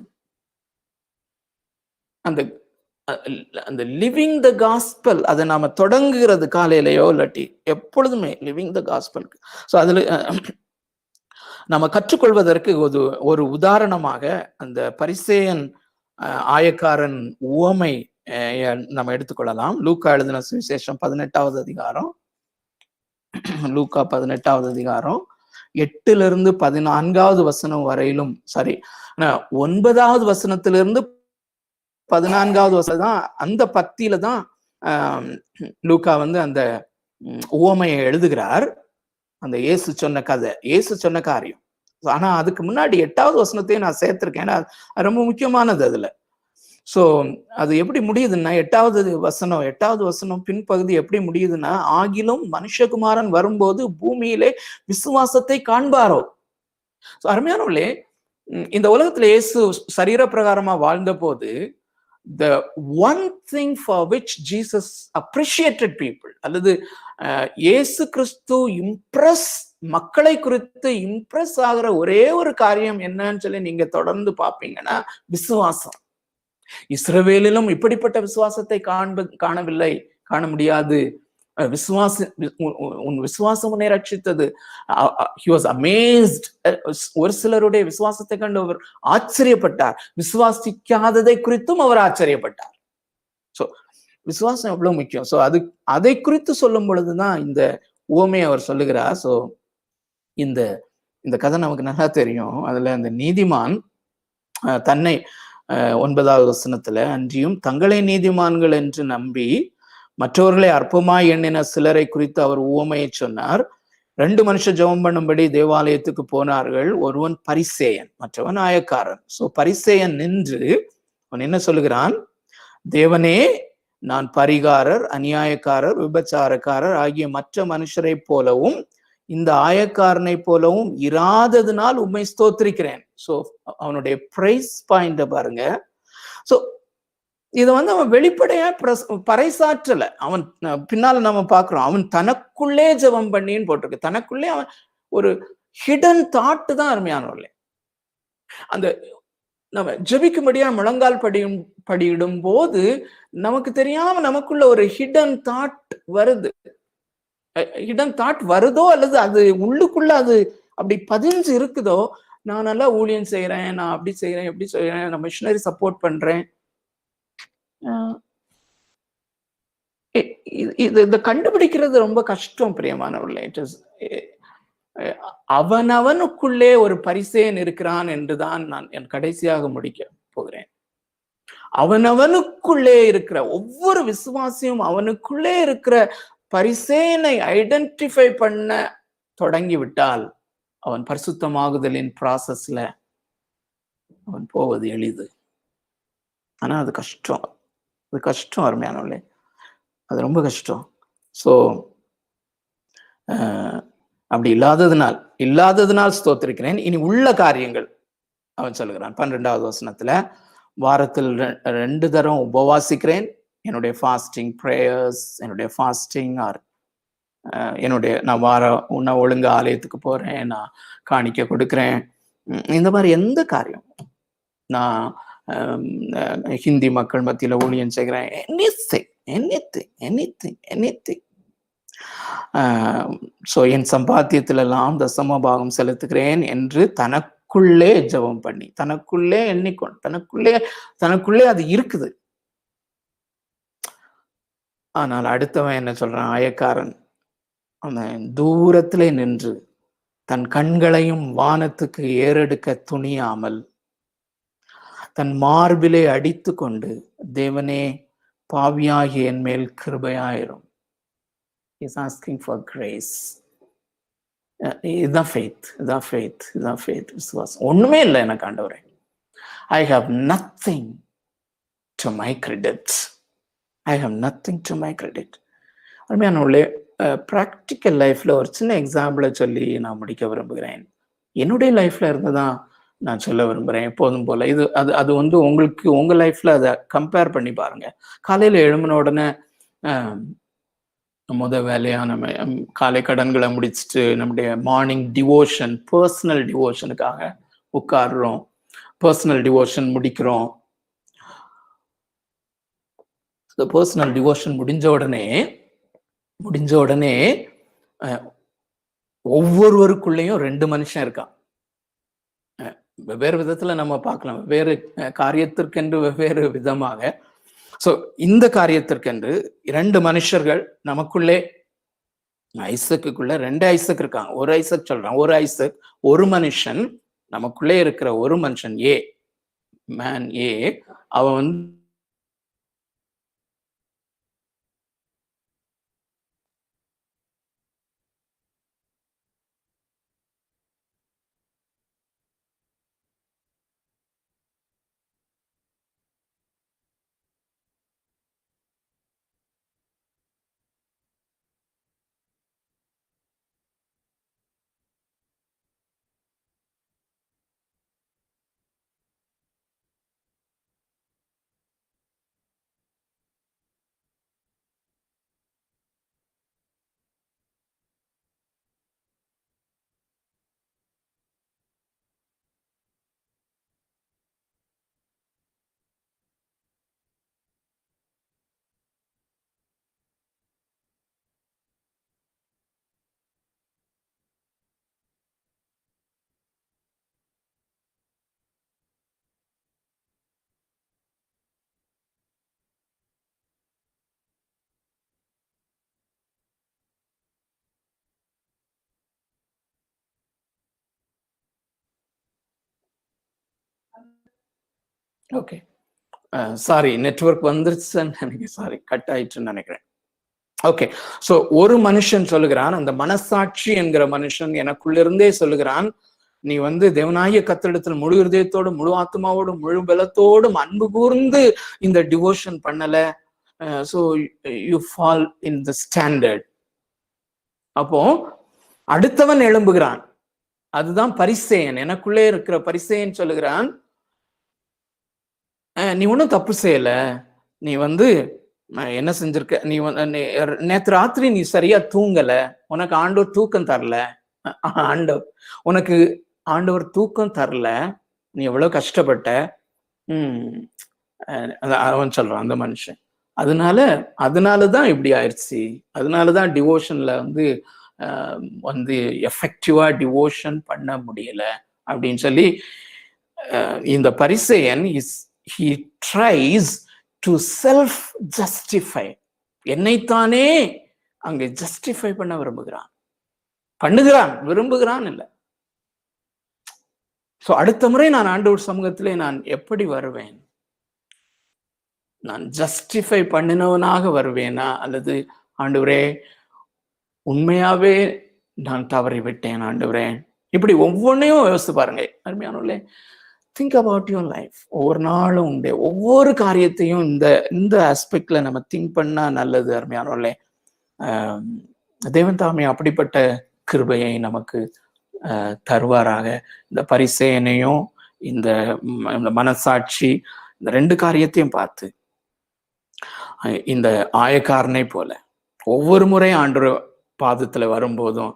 அந்த அந்த லிவிங் த காஸ்பல் அதை நாம தொடங்குகிறது காலையிலையோ இல்லாட்டி எப்பொழுதுமே லிவிங் த காஸ்பல். ஸோ அதுல நம்ம கற்றுக்கொள்வதற்கு ஒரு உதாரணமாக அந்த பரிசேயன் ஆயக்காரன் உவமை நம்ம எடுத்துக்கொள்ளலாம். லூக்கா எழுதின சுவிசேஷம் 18வது அதிகாரம், லூக்கா 18வது அதிகாரம் 8 to 14 வசனம் வரையிலும், 9வது வசனத்திலிருந்து 14வது வசனம் தான், அந்த பத்தியில தான் லூக்கா அந்த உவமையை எழுதுகிறார். அந்த இயேசு சொன்ன கதை, இயேசு சொன்ன காரியம். ஆனா அதுக்கு முன்னாடி 8வது வசனத்தையும் நான் சேர்த்திருக்கேன். ஏன்னா ரொம்ப முக்கியமானது அதுல. சோ அது எப்படி முடியுதுன்னா, 8வது வசனம் பின்பகுதி எப்படி முடியுதுன்னா, ஆகிலும் மனுஷகுமாரன் வரும்போது பூமியிலே விசுவாசத்தை காண்பாரோ. அருமையானவர்களே, இந்த உலகத்துல இயேசு சரீர பிரகாரமா வாழ்ந்த போது the one thing for which Jesus appreciated people, அல்லது இயேசு கிறிஸ்து மக்களை குறித்து இம்ப்ரெஸ் ஆகிற ஒரே ஒரு காரியம் என்னன்னு சொல்லி நீங்க தொடர்ந்து பார்ப்பீங்கன்னா, விசுவாசம். இஸ்ரவேலிலும் இப்படிப்பட்ட விசுவாசத்தை காணவில்லை, காண முடியாது. உன் விசுவாசம் உன்னை ரட்சித்தது. He was amazed. ஒரு சிலருடைய விசுவாசத்தை கண்டு அவர் ஆச்சரியப்பட்டார். விசுவாசிக்காததை குறித்தும் அவர் ஆச்சரியப்பட்டார். சோ விசுவாசம் எவ்வளவு முக்கியம். சோ அதை குறித்து சொல்லும் பொழுதுதான் இந்த உவமையை அவர் சொல்லுகிறார். சோ இந்த கதை நமக்கு நல்லா தெரியும். அதுல அந்த நீதிமான் தன்னை 9வது வசனத்துல, அன்றியும் தங்களை நீதிமான்கள் என்று நம்பி மற்றவர்களை அற்பமாய் எண்ணின சிலரை குறித்து அவர் உவமையை சொன்னார். 2 மனுஷர் ஜெபம் பண்ணும்படி தேவாலயத்துக்கு போனார்கள். ஒருவன் பரிசேயன், மற்றவன் ஆயக்காரன். சோ பரிசேயன் நின்று அவன் என்ன சொல்லுகிறான்? தேவனே, நான் பரிகாரர், அநியாயக்காரர், விபச்சாரக்காரர் ஆகிய மற்ற மனுஷரை போலவும் இந்த ஆயக்காரனை போலவும் இராததினால் உம்மை ஸ்தோத்திரிக்கிறேன். சோ அவனுடைய பிரைஸ் பாயிண்ட பாருங்க. சோ இதை அவன் வெளிப்படையா பறைசாற்றல. அவன் பின்னால நம்ம பாக்குறோம், அவன் தனக்குள்ளே ஜெபம் பண்ணின்னு போட்டிருக்கு. தனக்குள்ளே அவன் ஒரு ஹிடன் தாட் தான். அருமையானவர்களே, அந்த நம்ம ஜெபிக்கும்படியா முழங்கால் படியிடும் போது நமக்கு தெரியாம நமக்குள்ள ஒரு ஹிடன் தாட் வருது. ஹிடன் தாட் வருதோ அல்லது அது உள்ளுக்குள்ள அது அப்படி பதிஞ்சு இருக்குதோ, நான் நல்லா ஊழியம் செய்யறேன், நான் அப்படி செய்யறேன், எப்படி செய்யறேன், நான் மிஷனரி சப்போர்ட் பண்றேன். இது கண்டுபிடிக்கிறது ரொம்ப கஷ்டம் பிரியமானவர்களே. அவனவனுக்குள்ளே ஒரு பரிசேயன் இருக்கிறான் என்றுதான் நான் என் கடைசியாக முடிக்க போகிறேன். அவனவனுக்குள்ளே இருக்கிற ஒவ்வொரு விசுவாசியும் அவனுக்குள்ளே இருக்கிற பரிசேயனை ஐடென்டிஃபை பண்ண தொடங்கிவிட்டால் அவன் பரிசுத்தமாகுதலின் ப்ராசஸ்ல அவன் போவது எளிது. ஆனா அது கஷ்டம், அது கஷ்டம் அருமையானவர்களே, அது ரொம்ப கஷ்டம். சோ அப்படி இல்லாததுனால் ஸ்தோத்திரிக்கிறேன். இனி உள்ள காரியங்கள் அவன் சொல்லுகிறான் 12வது வசனத்துல, வாரத்தில் 2 தரம் உபவாசிக்கிறேன். என்னுடைய ஃபாஸ்டிங் பிரேயர்ஸ், என்னுடைய ஃபாஸ்டிங் நான் நான் ஒழுங்கு ஆலயத்துக்கு போறேன், நான் காணிக்க கொடுக்கிறேன், இந்த மாதிரி எந்த காரியம், நான் ஹிந்தி மக்கள் மத்தியில ஊழியம் செய்கிறேன், எனிதிங். சோ என் சம்பாத்தியத்துல எல்லாம் தசமபாகம் செலுத்துகிறேன் என்று தனக்குள்ளே ஜெபம் பண்ணி, தனக்குள்ளே எண்ணிக்கொண்டு, தனக்குள்ளே அது இருக்குது. ஆனால் அடுத்தவன் என்ன சொல்றான்? ஆயக்காரன் அவன் தூரத்திலே நின்று தன் கண்களையும் வானத்துக்கு ஏறெடுக்க துணியாமல் தன் மார்பிலே அடித்து கொண்டு, தேவனே, பாவியாகிய என் மேல் கிருபையாயிரும். He's asking for grace. இதுதான் ஃபெய்த், இதுதான் ஃபெய்த், இதுதான் ஃபெய்த், விசுவாசம். ஒண்ணுமே இல்லை எனக்கு ஆண்டவரே. I have nothing to my credit. I have nothing to my credit. அருமையானவர்களே, ப்ராக்டிக்கல் லைஃப்ல ஒரு சின்ன எக்ஸாம்பிளை சொல்லி நான் முடிக்க விரும்புகிறேன். என்னுடைய லைஃப்ல இருந்துதான் நான் சொல்ல விரும்புகிறேன். எப்போதும் போல இது அது அது வந்து உங்களுக்கு உங்க லைஃப்ல அதை கம்பேர் பண்ணி பாருங்க. காலையில எழும்பின உடனே வேலையா நம்ம காலை கடன்களை முடிச்சுட்டு நம்முடைய மார்னிங் டிவோஷன், பர்சனல் டிவோஷனுக்காக உட்காடுறோம். பர்சனல் டிவோஷன் முடிக்கிறோம். பர்சனல் டிவோஷன் முடிஞ்ச உடனே ஒவ்வொருவருக்குள்ளேயும் 2 மனுஷன் இருக்கான். வெவ்வேறு விதத்துல நம்ம பார்க்கலாம், வெவ்வேறு காரியத்திற்கென்று வெவ்வேறு விதமாக. சோ இந்த காரியத்திற்கென்று 2 மனுஷர்கள் நமக்குள்ளே, ஐசக்குள்ள 2 ஐசக் இருக்காங்க. ஒரு ஐசக் சொல்றான், ஒரு ஐசக், ஒரு மனுஷன், நமக்குள்ளே இருக்கிற ஒரு மனுஷன் ஏ, மேன் ஏ, அவன் வந்து ஓகே, சாரி, நெட்வொர்க் வந்துருச்சுன்னு நினைக்கிறேன். சாரி, கட் ஆயிடுச்சுன்னு நினைக்கிறேன். ஓகே, சோ ஒரு மனுஷன் சொல்லுகிறான், அந்த மனசாட்சி என்கிற மனுஷன் எனக்குள்ளிருந்தே சொல்லுகிறான், நீ வந்து தேவனாகிய கர்த்தரிடத்தில் முழு இருதயத்தோடும், முழு ஆத்மாவோடும், முழு பலத்தோடும் அன்பு கூர்ந்து இந்த டிவோஷன் பண்ணல, so you fall in the standard. அப்போ அடுத்தவன் எழும்புகிறான், அதுதான் பரிசேயன். எனக்குள்ளே இருக்கிற பரிசேயன் சொல்லுகிறான், நீ ஒன்றும் தப்பு செய்யல, நீ வந்து என்ன செஞ்சிருக்க, நீ நேற்று ராத்திரி நீ சரியா தூங்கல, உனக்கு ஆண்டவர் தூக்கம் தரல, ஆண்டவர் தூக்கம் தரல, நீ எவ்வளவு கஷ்டப்பட்ட. அவன் சொல்றான் அந்த மனுஷன், அதனாலதான் இப்படி ஆயிடுச்சு, அதனாலதான் டிவோஷன்ல வந்து எஃபெக்டிவா டிவோஷன் பண்ண முடியல அப்படின்னு சொல்லி இந்த பரிசேயன் he tries to self justify, என்னைத்தானே அங்கே ஜஸ்டிஃபை பண்ண விரும்புகிறான் இல்ல. சோ அடுத்த முறை நான் ஆண்டவர் சமூகத்திலே நான் எப்படி வருவேன்? நான் ஜஸ்டிஃபை பண்ணினவனாக வருவேனா, அல்லது ஆண்டவரே உண்மையாவே நான் தவறி விட்டேன் ஆண்டவரே, இப்படி ஒவ்வொன்றையும் யோசித்து பாருங்க அருமையானவர்களே. Think about your life. ஒவ்வொரு நாளும் உண்டு, ஒவ்வொரு காரியத்தையும் இந்த ஆஸ்பெக்ட்ல நம்ம திங்க் பண்ணா நல்லது அருமையானவர்களே. தேவன் தாமே அப்படிப்பட்ட கிருபையை நமக்கு தருவாராக. இந்த பரிசேயனையும் இந்த மனசாட்சி, இந்த 2 காரியத்தையும் பார்த்து இந்த ஆயக்காரனை போல ஒவ்வொரு முறை ஆண்டவர் பாதத்துல வரும்போதும்,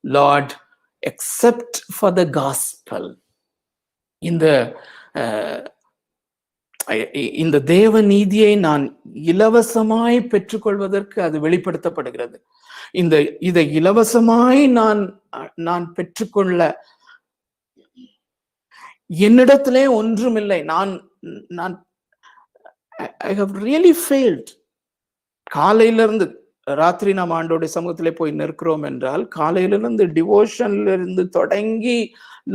Lord except for the gospel, இந்த தேவ நீதியை நான் இலவசமாய் பெற்றுக்கொள்வதற்கு அது வெளிப்படுத்தப்படுகிறது. இதை இலவசமாய் நான் பெற்றுக்கொள்ள என்னிடத்திலே ஒன்றுமில்லை. நான் I have really failed. காலையில இருந்து ராத்திரி நாம் ஆண்டோடைய சமூகத்திலே போய் நிற்கிறோம் என்றால், காலையிலிருந்து டிவோஷன்ல இருந்து தொடங்கி,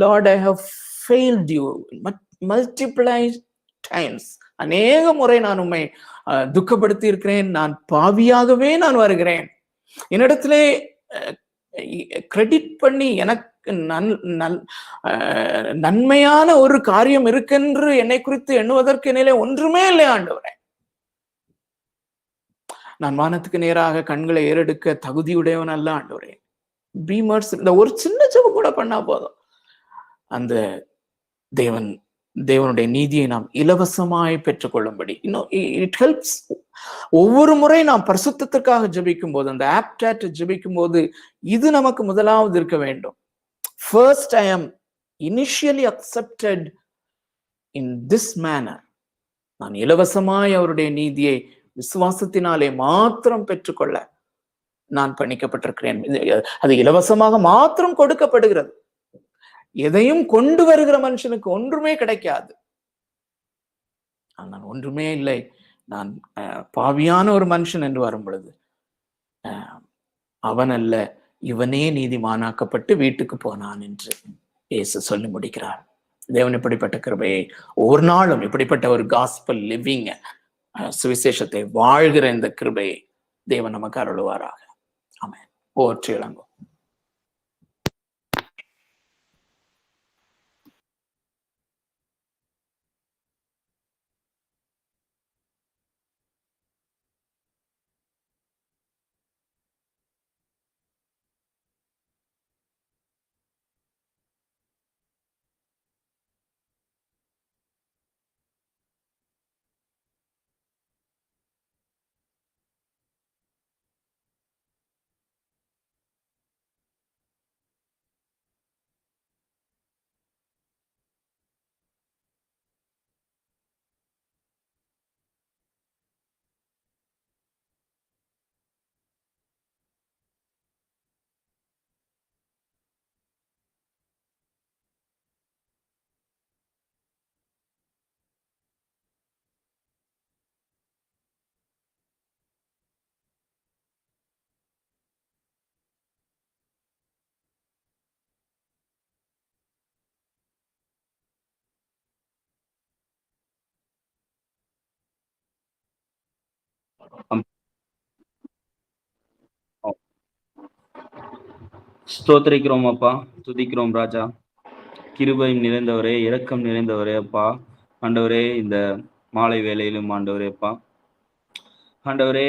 Lord I have failed you multiple times, அநேக முறை நான் உம்மை துக்கப்படுத்தி இருக்கிறேன், நான் பாவியாகவே நான் வருகிறேன், என்னிடத்திலே கிரெடிட் பண்ணி எனக்கு நன்மையான ஒரு காரியம் இருக்கென்று என்னை குறித்து எண்ணுவதற்கு நிலை ஒன்றுமே இல்லை ஆண்டவரே. நான் வானத்துக்கு நேராக கண்களை ஏறெடுக்க தகுதியுடையவன் அல்ல ஆண்டவரே. பீமர்ஸ் இந்த ஒரு சின்ன ஜெபம் கூட பண்ணா போதும், அந்த தேவனுடைய நீதியை நாம் இலவசமாய் பெற்றுக்கொள்ளும்படி. இன்னும் இட் ஹெல்ப்ஸ். ஒவ்வொரு முறை நாம் பரிசுத்தத்திற்காக ஜெபிக்கும் போது, அந்த ஆப்டாட் ஜெபிக்கும் போது இது நமக்கு முதலாவது இருக்க வேண்டும். First, I am initially accepted in this manner. நான் இலவசமாய் அவருடைய நீதியை விசுவாசத்தினாலே மாத்திரம் பெற்றுக்கொள்ள நான் பணிக்கப்பட்டிருக்கிறேன். அது இலவசமாக மாத்திரம் கொடுக்கப்படுகிறது. எதையும் கொண்டு வருகிற மனுஷனுக்கு ஒன்றுமே கிடைக்காது. நான் ஒன்றுமே இல்லை, நான் பாவியான ஒரு மனுஷன் என்று வரும் பொழுது அவன் அல்ல, இவனே நீதிமானாக்கப்பட்டு வீட்டுக்கு போனான் என்று இயேசு சொல்லி முடிக்கிறார். தேவன் இப்படிப்பட்ட கிருபையை ஒவ்வொரு நாளும், இப்படிப்பட்ட ஒரு காஸ்பல் லிவிங் சுவிசேஷத்தை வாழ்கிற இந்த கிருபையை தேவன் நமக்கு அருளுவாராக. ஆமென். போற்றி இளங்கோ. ஸ்தோத்திரிக்கிறோம் அப்பா, துதிக்கிறோம் ராஜா. கிருபையும் நிறைந்தவரே, இரக்கம் நிறைந்தவரே அப்பா. ஆண்டவரே, இந்த மாலை வேளையிலும் ஆண்டவரே அப்பா, ஆண்டவரே